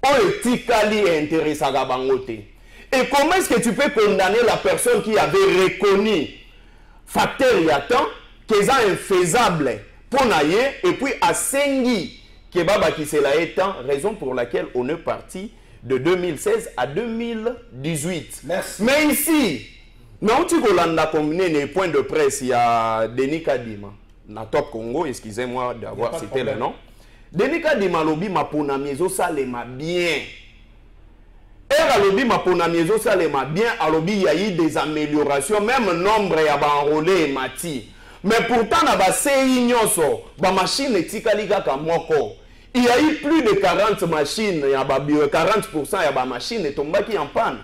Speaker 4: O etikali intéressaka bango te. Et comment est-ce que tu peux condamner la personne qui avait reconnu facteur ya temps que ça infaisable pour naie et puis à sengi que baba qui c'est là étant raison pour laquelle on est parti de 2016 à 2018.
Speaker 2: Merci.
Speaker 4: Mais ici non, tu as combiné les points de presse, il y a Denis Kadima, na Top Congo, excusez-moi d'avoir cité le nom. Denis Kadima lobi ma ponamiezo ça les ma bien. Et lobi ma ponamiezo ça les ma bien, alobi il y a eu des améliorations, même nombre y a enrôlé et mati. Mais pourtant na ba sei nyoso, ba machine etikali kaka moko. Il y a eu plus de 40 machines, il y a 40% ya ba machine et tombaki en panne.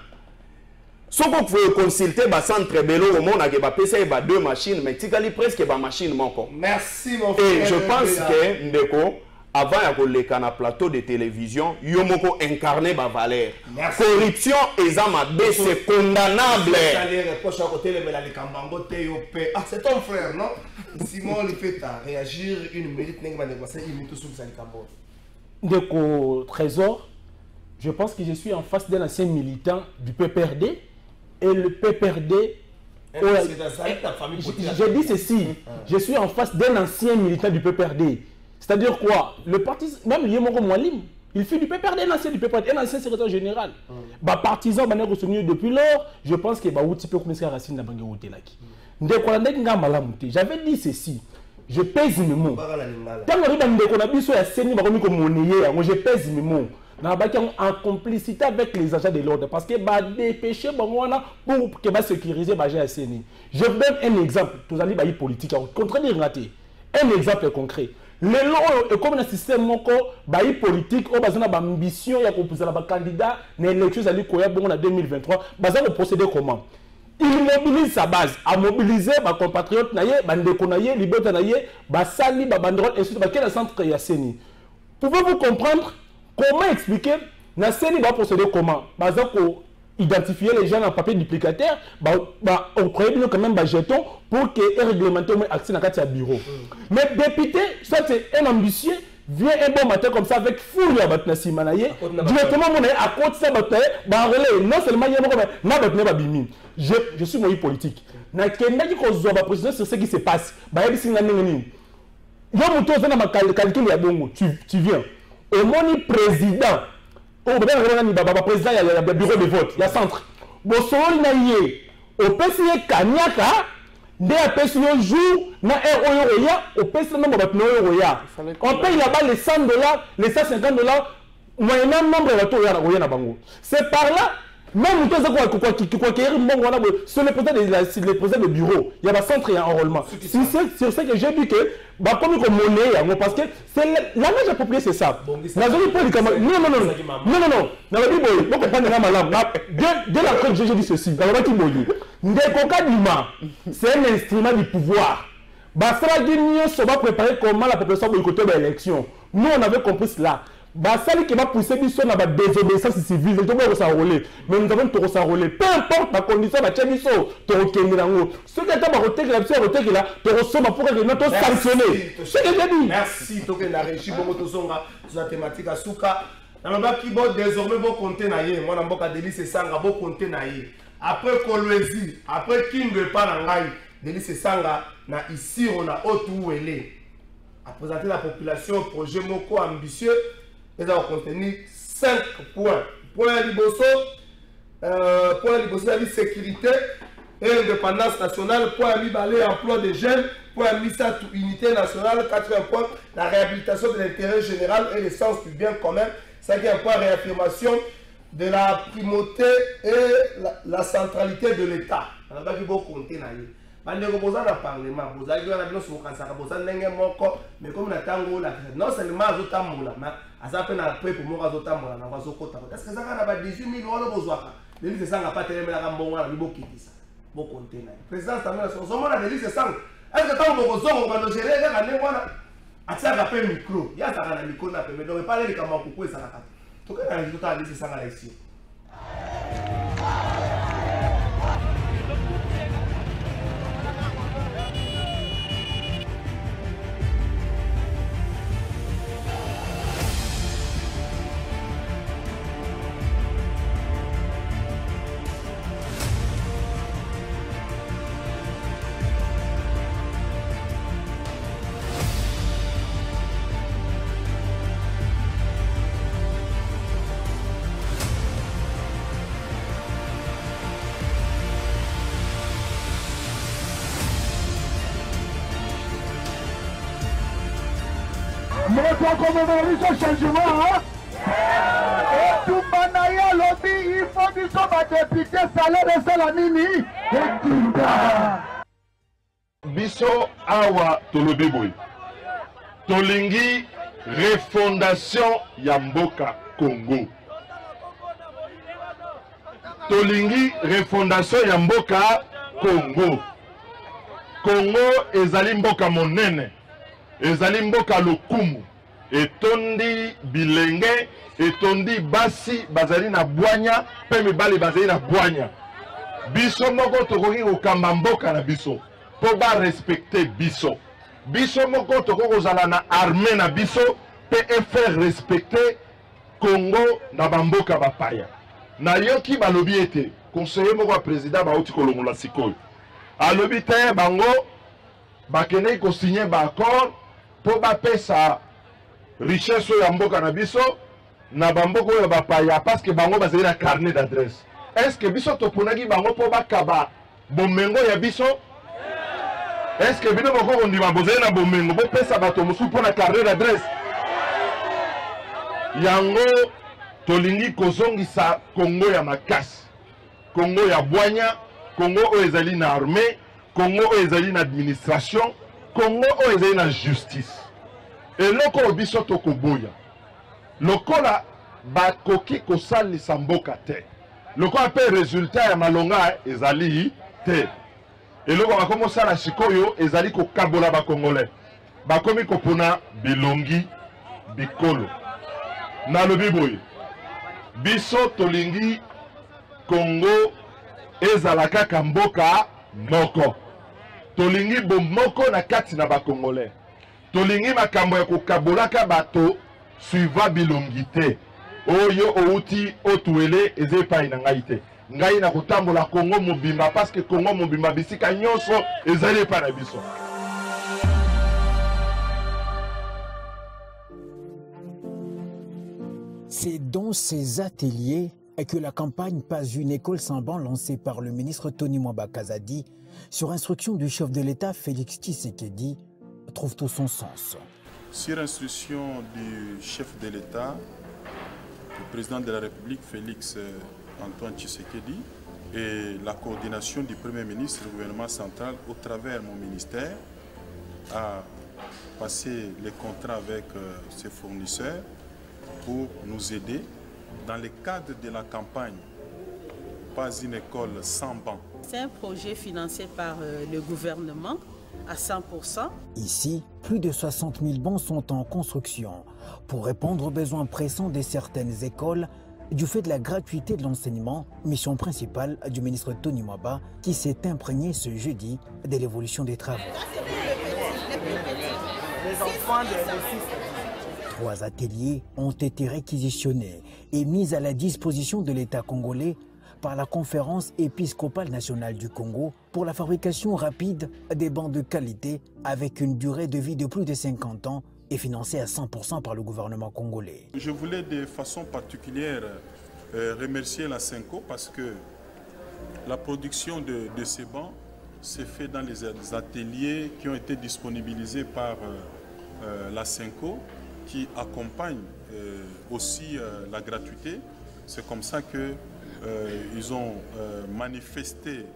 Speaker 4: Si vous pouvez consulter le centre Bello au monde, il y a deux machines, mais il y a presque une machine.
Speaker 2: Merci mon frère.
Speaker 4: Et je pense que Ndeko, avant de faire un plateau de télévision, il y a incarné ma valeur. Corruption et c'est condamnable.
Speaker 2: C'est ton frère, non? Simon Lipeta, réagir une minute,
Speaker 5: Ndeko Trésor, je pense que je suis en face d'un ancien militant du PPRD. Et le PPRD, je dis ceci, je suis en face d'un ancien militant du PPRD. C'est-à-dire quoi? Le parti, même Yemoro Moualim, il fait du PPRD, un ancien du PPRD, un ancien secrétaire général. Bah partisan, depuis lors, je pense que Baouti peut commencer à raciner la banque de j'avais dit ceci, je pèse mes mots. Tant que je pèse mes mots. En complicité avec les agents de l'ordre parce que dépêcher pour que sécuriser la CNI. Je donne un exemple, tous les pays politiques, contredire raté. Un exemple concret. Les lois comme un système politique, on a ambition de composer la candidat dans l'élection en 2023, basé au procédé comment? Il mobilise sa base, à mobiliser ma compatriote liberté sali banderole et surtout quel centre ya CNI. Pouvez-vous comprendre? Comment expliquer la CENI va procéder comment? Par exemple, identifier les gens en papier duplicateur, on croyait bien quand même un jeton pour que réglementer accès dans le bureau. Mais député, ça c'est un ambitieux, vient un bon matin comme ça avec foule à Batnassi Manaye, directement mon à côté de ça, non seulement je suis moi politique. Na kenda qui cause la président sur ce qui se passe. Il y a mon tour dans calcul ya bongo, tu viens. Et mon président, président, il y a le bureau de vote, il y a centre. Bosol naïe, au PCE Kanyaka, dès à PCE jour, na ROYA, au PCE non ROYA. On paye là-bas les $100, les $150, moyennant nombre de retours à Bango. C'est par là. Même tout ça sur le président de bureau, il y a un centre et un enrôlement. C'est ça que j'ai vu que comme monnaie, parce que c'est langage approprié, c'est ça. Non. Dès la cause, j'ai dit ceci. C'est un instrument du pouvoir. On va préparer comment la population va écouter l'élection. Nous, on avait compris cela. Basali qui va pousser du son à la désobéissance civile, mais nous avons tout s'enrôler. Peu importe la condition, la tchémiso, tu reconnais. Ce qui est à retenir, là, tu reçois pour que nous soyons sanctionnés. C'est ce que j'ai dit.
Speaker 2: Merci, Toké Narechi, Bomotosonga, sur la thématique à Souka. Dans le qui va désormais vous compter naïe. Moi, dans le délice Sanga, vous compter naïe. Après Kolwezi, après King de Panangaï, délice Sanga, na ici on a Otouélé. À présenter la population, projet Moko ambitieux. Nous avons contenu 5 points. Point Liboso, la sécurité et l'indépendance nationale. Point Libalé, emploi des jeunes. Point Missa, unité nationale. 4e point, la réhabilitation de l'intérêt général et l'essence du bien commun. 5e point, réaffirmation de la primauté et la centralité de l'État. bandeko boza na parlement boza ki wana bino sokansaka boza ndenge moko mais comme na tango la non seulement azotambola mais aza pe na peuple moko azotambola na bazokota est-ce que ezaka na ba 18 000 wana bozwaka lelise esanga pa telemelaka mbongo wana bibokitisa bokonte na présidence tamela ozomona lelise esanga est-ce que ntango bokozongo bandogere kaka ndenge wana atiaka pe micro ye azaka na micro na pembe donc epale likambo ya kuku ezalaka te tokeka na lelise lelise esanga na esi
Speaker 6: Comme on changement, tout manaya lobby, il faut du comme député salaire de Salamini et
Speaker 7: Biso awa tolobi boy. Tolingi refondation ya mboka Congo. Tolingi refondation ya mboka Congo. Congo ezali mboka monene. Ezali mboka lokumu. Etondi bilenge, etondi basi bazali na bwanya, pe mibali bazali na bwanya. Biso moko tokoki kokamba mboka na biso, po ba respecter biso. Biso moko tokoki kozala na armée na biso, pe faire respecter Congo na bamboka bapaya. Na yoki balobi ete, conseiller moko ya président bauti kolongola sikoyo. Alobi te bango, bakene ko signer ba accord, po ba pesa richesse ya mboka na biso na bamboko ya bapaya parce que bango bazali na carnet d'adresse. Est-ce que biso toponaki bango po bakaba bomengo ya biso? Est-ce que bino moko kondima bozali na bomengo bo pesa bato mosusu po na carnet d'adresse? Yango tolingi kozongisa Congo ya makasi, Congo ya bwanya, Congo oyo ezali na armée, Congo oyo ezali na administration, Congo oyo ezali na justice. Eloko biso tokoboya lokola bakoki kosalisa mboka te, lokola pe résultat ya malonga ezali te, eloko bakomosala sikoyo ezali kokabola bakongolais bakomi kopona bilongi bikolo. Nalobi boye biso tolingi Congo ezala kaka mboka moko, tolingi bomoko na kati na bakongolais, tolingi makambo ya kokabolaka bato suiva bilongi te. Oyo outi otuele eze epai na ngai te. Ngai na kotambola Congo mobimba parce que Congo mobimba bisika nyonso ezali epai na biso.
Speaker 8: C'est dans ces ateliers que la campagne Pas une école sans banc lancée par le ministre Tony Mwamba Kazadi sur instruction du chef de l'État Félix Tshisekedi trouve tout son sens.
Speaker 9: Sur instruction du chef de l'État, le président de la République Félix Antoine Tshisekedi et la coordination du Premier ministre du gouvernement central au travers mon ministère a passé les contrats avec ses fournisseurs pour nous aider dans le cadre de la campagne Pas une école sans banc.
Speaker 10: C'est un projet financé par le gouvernement à 100%.
Speaker 8: Ici, plus de 60 000 bancs sont en construction pour répondre aux besoins pressants de certaines écoles du fait de la gratuité de l'enseignement, mission principale du ministre Tony Mwamba qui s'est imprégné ce jeudi de l'évolution des travaux. 3 ateliers ont été réquisitionnés et mis à la disposition de l'État congolais par la Conférence épiscopale nationale du Congo pour la fabrication rapide des bancs de qualité avec une durée de vie de plus de 50 ans et financés à 100% par le gouvernement congolais.
Speaker 9: Je voulais de façon particulière remercier la Senco parce que la production de ces bancs s'est faite dans les ateliers qui ont été disponibilisés par la Senco qui accompagne aussi la gratuité. C'est comme ça qu'ils ont manifesté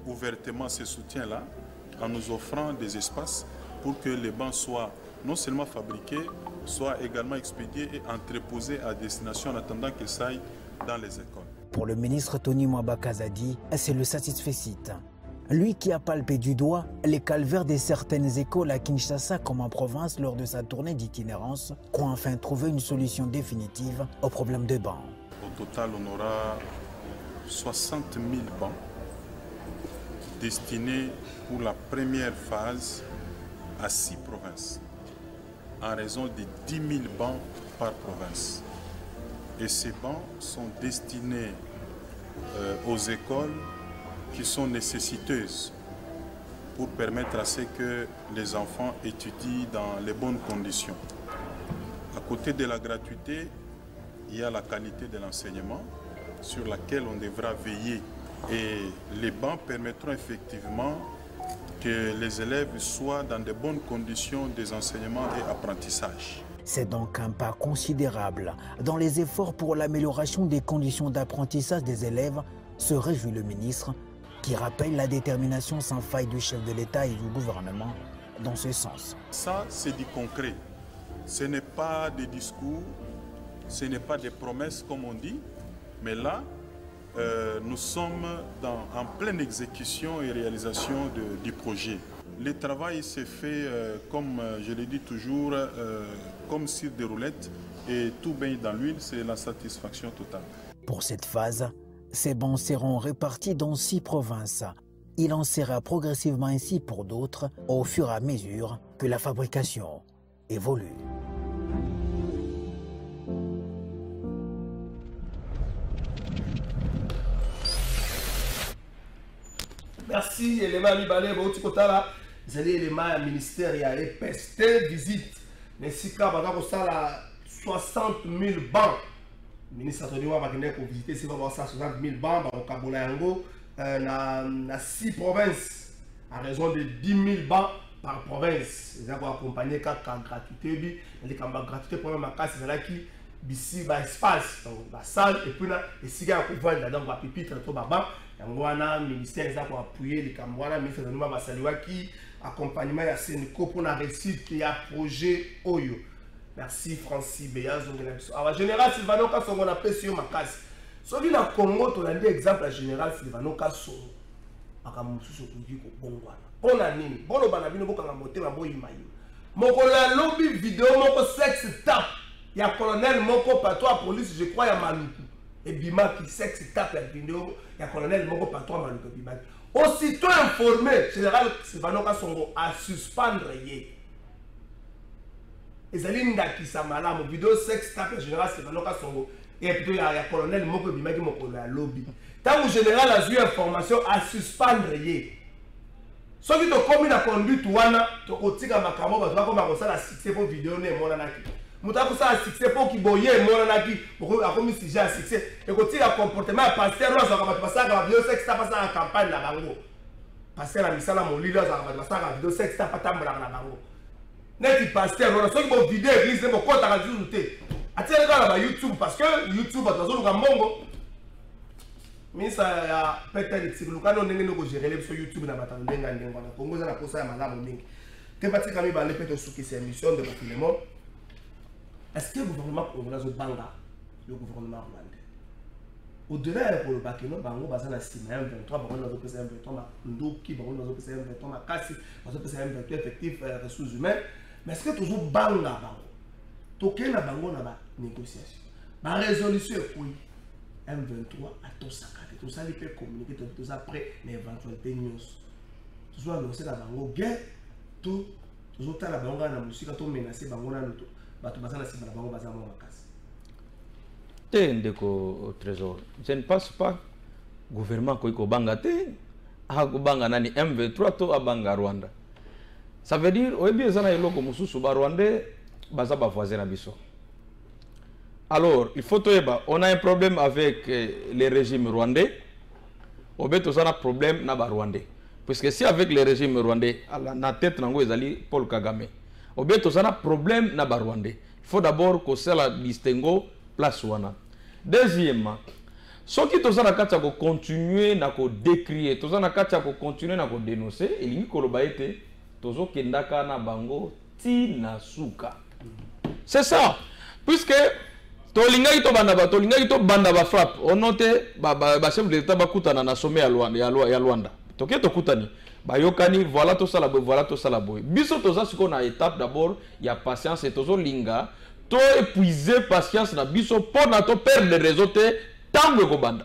Speaker 9: ouvertement ce soutien-là en nous offrant des espaces pour que les bancs soient non seulement fabriqués, soient également expédiés et entreposés à destination en attendant qu'ils s'aillent dans les écoles.
Speaker 8: Pour le ministre Tony Mwaba Kazadi, c'est le satisfecit. Lui qui a palpé du doigt les calvaires de certaines écoles à Kinshasa comme en province lors de sa tournée d'itinérance, croit enfin trouver une solution définitive au problème des bancs.
Speaker 9: Au total, on aura 60 000 bancs destinés pour la première phase à 6 provinces, en raison de 10 000 bancs par province. Et ces bancs sont destinés aux écoles qui sont nécessiteuses pour permettre à ce que les enfants étudient dans les bonnes conditions. À côté de la gratuité, il y a la qualité de l'enseignement sur laquelle on devra veiller. Et les bancs permettront effectivement que les élèves soient dans de bonnes conditions des enseignements et apprentissages.
Speaker 8: C'est donc un pas considérable dans les efforts pour l'amélioration des conditions d'apprentissage des élèves, se réjouit le ministre, qui rappelle la détermination sans faille du chef de l'État et du gouvernement dans ce sens.
Speaker 9: Ça, c'est du concret. Ce n'est pas des discours, ce n'est pas des promesses comme on dit, mais là, nous sommes en pleine exécution et réalisation du projet. Le travail s'est fait, comme je l'ai dit toujours, comme sur des roulettes, et tout baigne dans l'huile, c'est la satisfaction totale.
Speaker 8: Pour cette phase, ces bancs seront répartis dans 6 provinces. Il en sera progressivement ainsi pour d'autres au fur et à mesure que la fabrication évolue.
Speaker 2: Merci, élément Libalé, Bauti Kotala. Vous allez élément ministère, il y a les pestes, visite. Merci, car vous avez 60 000 bancs. Le ministre Tony Mwaba Kazadi pour visiter 60 000 bancs au Kaboulayango, dans 6 provinces, à raison de 10 000 bancs par province. Ils ont accompagné 4 gratuité, les gratuité pour ma casse, c'est là qui ici va espace, donc la salle, et puis là, et si il y a un couvert là-dedans, on va piper tout baba. Le ministère a appuyé les Camerounais, le ministère de Numa Basaliwa qui accompagnement à Sénéco pour la réussite et à projet Oyo. Merci Francis Beyaz. Alors, général Sylvano Kasson, on appelle sur ma casse. Celui dans le Congo, on a dit exemple à général Sylvano Kasson. On a dit, bon, on a dit, on a monté ma boy maï. Mon colonel lobby vidéo, mon sexe tape. Il y a colonel, mon patois police, je crois, il y a Maloukou. Et Bima qui sexe tape la vidéo, il y a colonel, mon patois Maloukou. Aussitôt informé, général Sylvano Kasson a suspendre. Ezalinda qui s'amala mon vidéo sexe tape général Sylvano Kasson et puis il y a colonel Moko Bimaki Moko la lobby. Tant que général a eu information à suspendre yé. Ce qui te commis la conduite ouana, tu otika makamo bazwa ko makosa la succès pour vidéo ne mona naki. Muta ko sa succès pour ki boye mona naki pour akomi sujet à succès et ko tika comportement pasteur là ça va passer la vidéo sexe tape ça la campagne la bango. Pasteur la misala mon leader ça va passer la vidéo sexe tape tambola na bango. N'est-ce pas pasteur on a ceux qui vont vidéo église mon compte à ajouter. Attirer dans YouTube parce que YouTube a toujours le mongo. Mais ça ya peut-être si le cas on n'est pas gérer sur YouTube na batanga ndenga ndenga na Congo za na kosa ya malamu mingi. Te bati kami ba le peut sur qui c'est émission de Filemon. Est-ce que le gouvernement congolais zo banga le gouvernement rwandais au-delà pour le bakeno bango bazana sima 23 bango na zo pesa 23 ndoki bango na zo pesa 23 makasi bazo pesa 23 effectif ressources humaines mais est-ce que toujours banga bango toke na bango na ba négociation ba résolution oui M23 à Tosaka tout ça il peut communiquer tout ça après l'éventualité news toujours annoncer la bango guerre tout toujours ta la bango na musika to menacer bango na noto bato bazana sima na bango bazana makasi.
Speaker 3: Ndeko trésor. Je ne pense pas gouvernement ko banga te a banga nani M23 to abanga Rwanda. Ça veut dire oyebi ezana eloko mususu ba Rwandais baza ba voisin na biso. Alors, il faut toyeba, on a un problème avec les régimes rwandais. Obeto ça a un problème na ba Rwandais. Parce que si avec les régimes rwandais à la tête nango ezali Paul Kagame. Obeto ça a un problème na ba Rwandais. Il faut d'abord que cela distingue place wana. Deuxièmement, Ce qui est na kati ya continuer na ko décrier, toza na kati ya ko continuer na ko dénoncer, elingi koloba ete tozo kendaka na bango ti na suka. C'est ça. Puisque tolingaki to banda ba frappe, on note ba chef de l'État bakutana na sommet ya Luanda. Toke tokutani. Bayokani voilà tout ça la boy, voilà tout ça la boy. Biso toza siko na étape d'abord ya patience et tozo linga, to épuiser patience na biso pour na to perdre les réseaux tango ko banda.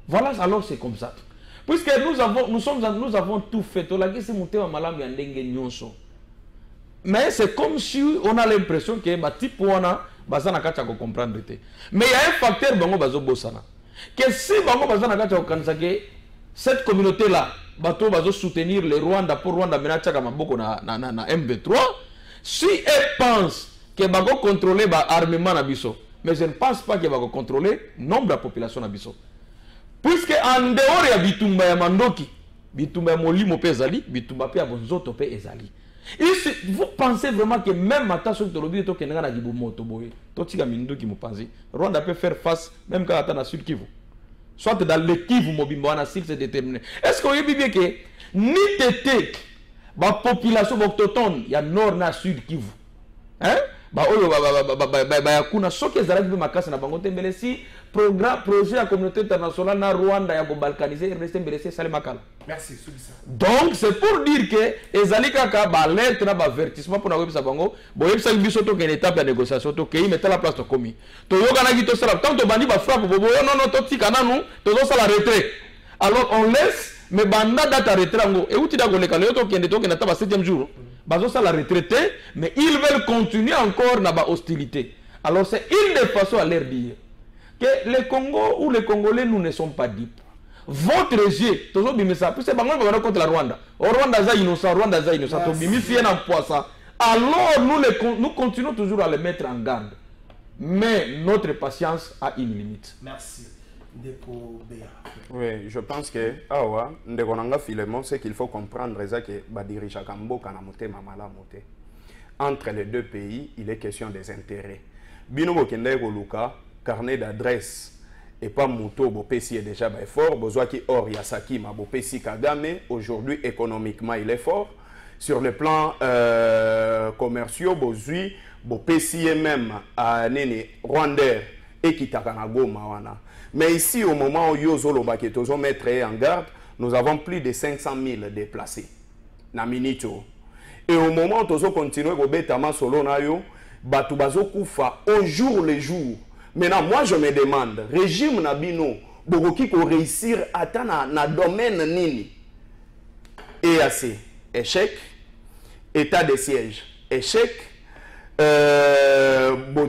Speaker 3: Voilà, alors c'est comme ça. Puisque nous avons tout fait. To la kisi mutema malamu ya ndenge nyonso. Mais c'est comme si on a l'impression que ma type wana bazana kacha ko comprendre te. Mais il y a un facteur bango bazo bosana. Que si bango bazana kacha ko kanisa que cette communauté là bato bazo soutenir le Rwanda pour Rwanda menacha kama boko na M23, si elles pensent que bango contrôler ba armement na biso, mais je ne pense pas que bango contrôler nombre de la population na biso. Puisque en dehors ya bitumba ya mandoki, bitumba ya molimo pe ezali, bitumba pe ya bonzoto pe ezali. Vous pensez vraiment que même maintenant sur le lobby to kenanga na gibumoto boye, to tika mindoki mo penser, Rwanda peut faire face même quand attend na Sud Kivu. Soit dans le Kivu mobimbo na s'il se déterminer. Est-ce qu'on y bien que ni tété ba population autochtone ya nord na Sud Kivu. Hein? Ba oyo ba yakuna soke zalaki be makasa na bango tembele si programme projet à communauté internationale na Rwanda ya balkaniser rester mbelese sale makala.
Speaker 2: Merci Soubisa.
Speaker 3: Donc c'est pour dire que ezalika ka ba alerte na ba avertissement pour na webisa bango bo yebisa biso to ken étape de négociation to kei mettre la place to komi. To yoka na gito sala tant to bandi ba frappe bo non to tika nanu to zo sala retrait. Alors on laisse mais banda data retrait ngo e uti da ko leka le to ken ta ba 7e jour. Bazo sala retraité mais ils veulent continuer encore na ba hostilité. Alors c'est une des façons à leur dire que les Congos ou les Congolais, nous ne sommes pas dupes. Votre jeu, toujours bimisa, puis c'est pas contre la Rwanda. Au Rwanda, ça innocent, Rwanda, ça innocent. Alors nous continuons toujours à les mettre en garde. Mais notre patience a une limite.
Speaker 2: Merci.
Speaker 4: Oui, je pense que awa ndekonanga Philemon, c'est qu'il faut comprendre ça que badirija kambo kanamote mamala mote. Entre les deux pays, il est question des intérêts. Bino bokende ko luka carnet d'adresse et pas moto bopesi est déjà fort besoin qui or yasaki ma bopesi Kagame aujourd'hui économiquement il est fort sur le plan commerciaux bozui bopesi même à nene Rwandais et kitaka na Goma wana. Mais ici au moment où yozolo baketozo mettre en garde, nous avons plus de 500 000 déplacés na minito. Et au moment où tozo continuer ko betama solo na yo batu bazo kufa au jour le jour. Maintenant, moi, je me demande, régime Nabino, Bogoki ko réussir à na domaine nini. EAC, échec. État de siège, échec.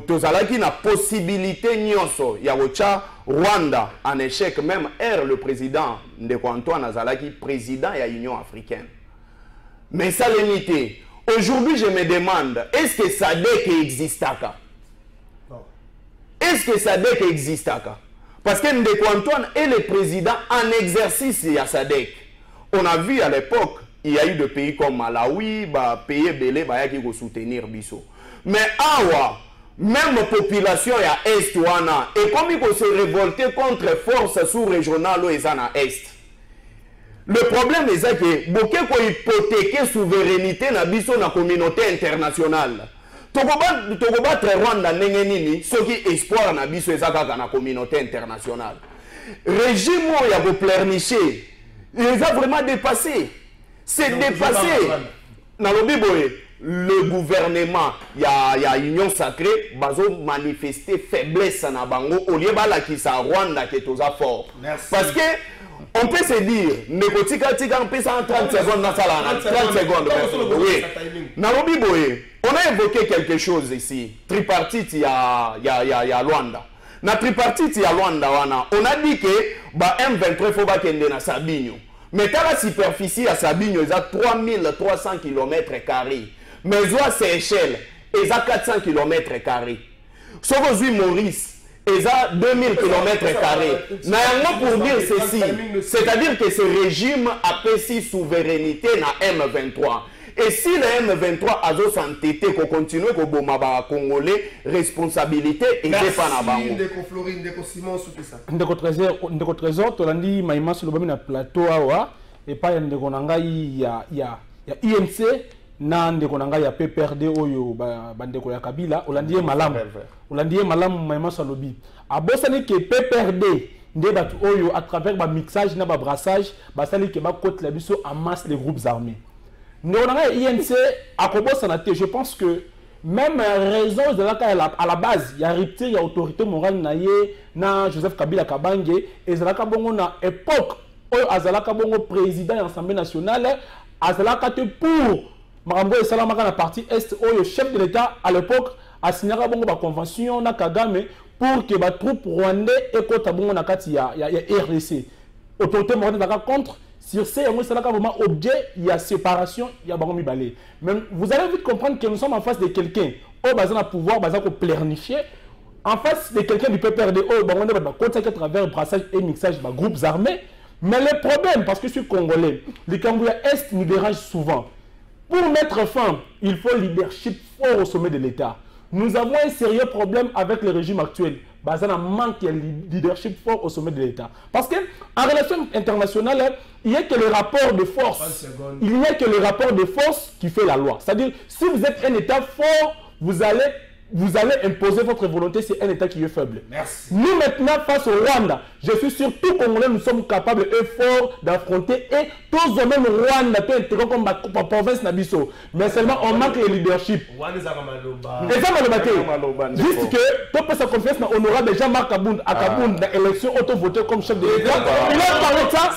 Speaker 4: Tozalaki na possibilité nyonso. Yawocha, Rwanda, en échec. Même le président Ndeko Antoine Azalaki, président de l'Union africaine. Mais ça l'unité. Aujourd'hui, je me demande, est-ce que SADC existe à quoi? Est-ce que SADC existe à quoi? Parce que Ndeko Antoine est le président en exercice à SADC. On a vu à l'époque, il y a eu des pays comme Malawi, pays belé, qui vont soutenir Bisso. Mais awa, même population à Est wana, et comme il faut se révolter contre forces sous-régionales et à Est. Le problème est que beaucoup ont hypothéqué la souveraineté na biso na communauté internationale. Tokobattre Rwanda ndenge nini soki espoir na biso ezaka na communauté internationale. Régime ya ko pleurnicher, ils ont vraiment dépassé. C'est dépassé. Na lobi boye, le gouvernement ya union sacrée bazo manifester faiblesse na bango au lieu bala ki sa Rwanda qui est aux fort. Parce que on peut se dire, on peut en 30 secondes, 30 secondes. Oui. Nalobi Boye, on a évoqué quelque chose ici. Tripartite, il y a Luanda. Na tripartite, il y a Luanda. On a dit que M23 faut pas qu'il y ait Sabinho. Mais dans la superficie à Sabinho, il y a 3300 km². Mais c'est échelle, il y a 400 km². Sauf que Maurice, ils ont 2000 km². Pour dire ceci, c'est-à-dire que ce régime a pris souveraineté na M23. Et si le M23 a s'entêté qu'on continue qu'on bomba ba congolais responsabilité et pas na bango.
Speaker 2: Merci Ndeko Florine, Ndeko Simon sur ça.
Speaker 5: Ndeko Trésor tolandi maïma sur le bami na plateau awa et pas ndeko nanga ya INC na ndeko nanga ya PPRD oyo bandeko ya Kabila olandi malamu maïma sur lobi. Abosani ke PPRD ndé batu oyo à travers ba mixage na ba brassage basali ke ba côte la biso en masse les groupes armés. Ndeko nanga ya INC akobosa na te, je pense que même raison de à la base, il y a rupture, il y a autorité morale na Joseph Kabila Kabange et Zalaka Bongo na époque où Azalaka Bongo président de l'Assemblée nationale, Azalaka te pour Marambo et Salamaka na partie Est où le chef de l'État à l'époque a signé la convention na Kagame pour que les troupes rwandais et Kota Bongo na kati ya RDC. Autorité morale d'Aka contre. Sur ces vraiment objet, il y a séparation, il y a baromi balé. Mais vous allez vite comprendre que nous sommes en face de quelqu'un au basé à pouvoir, basé à planifier, en face de quelqu'un du PPRD au baron de à travers brassage et mixage de groupes armés. Mais le problème, parce que je suis congolais, les Cambouya Est nous dérangent souvent. Pour mettre fin, il faut leadership fort au sommet de l'État. Nous avons un sérieux problème avec le régime actuel. Basé à manque de leadership fort au sommet de l'État. Parce que en relation internationale, il n'y a que le rapport de force. Il n'y a que le rapport de force qui fait la loi. C'est-à-dire, si vous êtes un État fort, vous allez imposer votre volonté, c'est un État qui est faible.
Speaker 2: Merci.
Speaker 5: Nous maintenant, face au Rwanda, je suis sûr que tout Congolais, nous sommes capables et forts d'affronter et tous au même Rwanda peut intégrer comme la province Nabiso. Mais seulement on manque le leadership. Juste que, tout peut se confier dans honorable Jean-Marc Abound, à Kabound, dans l'élection auto-votée comme chef de l'État. Il a parlé de ça.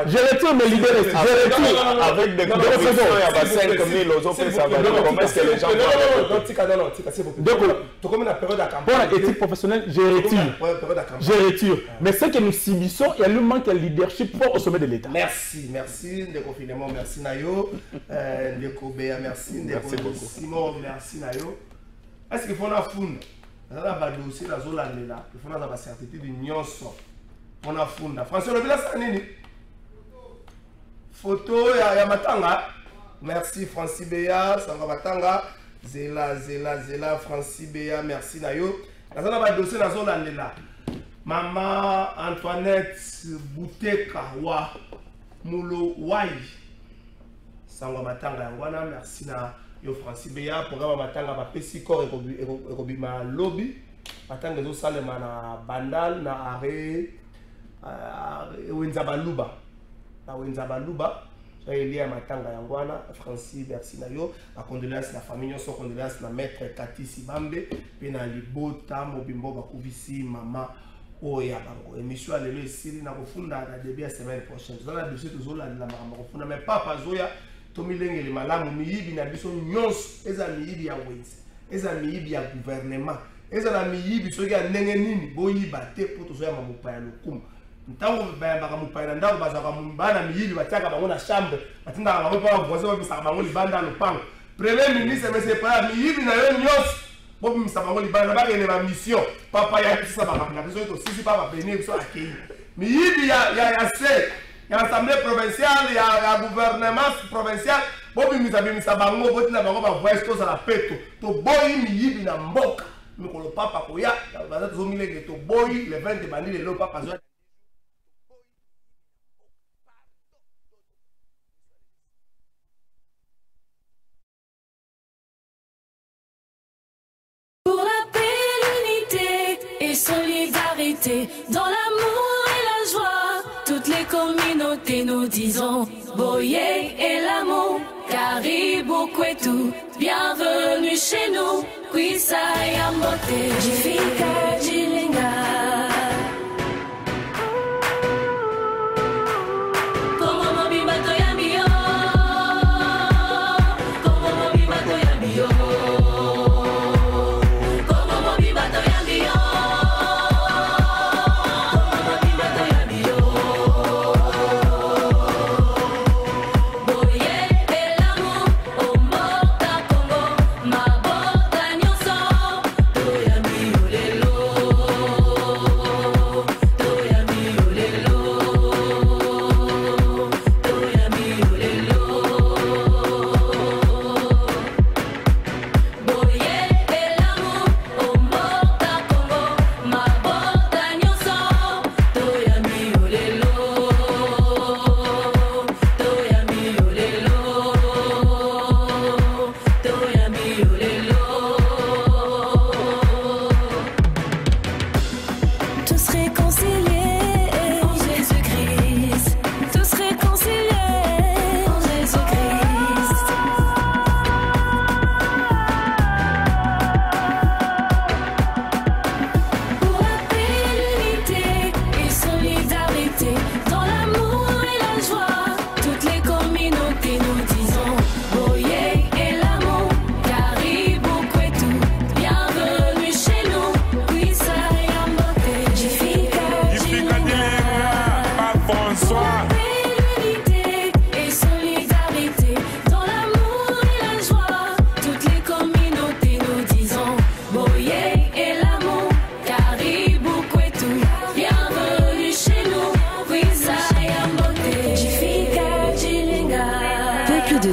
Speaker 5: Je retire mes leaders. Je retire.
Speaker 4: Avec des convictions, il y a 5 000 autres, ça va dire comment est-ce que les gens...
Speaker 5: Pour l'éthique professionnelle, je retire. Mais ce que nous subissons, il y a le manque de leadership fort au sommet de l'État.
Speaker 2: Merci, Ndeko Filemon, merci Nayo. Ndeko Béa, merci. Ndeko Simon, merci Nayo. Est-ce qu'il faut la foule? Il faut la dossier, la zone là. Il faut la certitude de nyonso. On a foule. François Lobila Sanini. Photo, il y a Matanga. Merci Francis Béa, Sanga Matanga. Zela, Francis Béa, merci Nayo. Dans un dossier, dans zone là. Maman Antoinette Bouteka wa Mulo Wai. Sanga Matanga Yangwana, merci na yo Francis Béa. Programme Matanga ba pesi corps et ma lobby. Matanga zo salema na bandal na are Wenzabaluba. Na Wenzabaluba. Il y a Matanga Yangwana, Francis, merci Nayo. La condoléance la famille, son condoléance la maître Kati Sibambe, puis na Libota, Mobimbo, Bakuvisi, Maman, Oya Bango. Émission à l'élu ici, na refunda la début la semaine prochaine. Nous allons dossier toujours la refunda, mais Papa Zoya, Tomileng et les malamu, miyibi na biso nyons, eza miyibi ya wenzi, eza miyibi ya gouvernement, eza na miyibi soki ya ndenge nini, boyiba te po tozoya mamopa ya lokumu. Ntango bayambaka mopaya ndako bazaka bana miyibi batiaka bango na chambre batindaka bango mpo bavoisin babimisa bango libanda ya lopango. Premier ministre mese pa miyibi na yo nyonso bobimisa bango libanda bakende ba mission papa ya kisisa makambo na biso tosisi pa bapenie biso akei miyibi ya assemblée provinciale ya gouvernement provincial bobimisa bango botina bango bavoice tozala peto toboyi miyibi na mboka mikolo papa koya baza tozomilenge toboyi le 20 bandi lelo papa zoya.
Speaker 11: Solidarité, dans l'amour et la joie, toutes les communautés nous disons Boye et l'amour, Caribou Kwetu, bienvenue chez nous, Kwisa Yambote, Jifika Jilinga.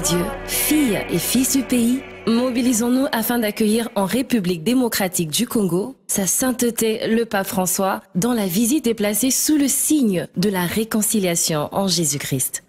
Speaker 11: Dieu, filles et fils du pays, mobilisons-nous afin d'accueillir en République démocratique du Congo sa sainteté le pape François, dont la visite est placée sous le signe de la réconciliation en Jésus-Christ.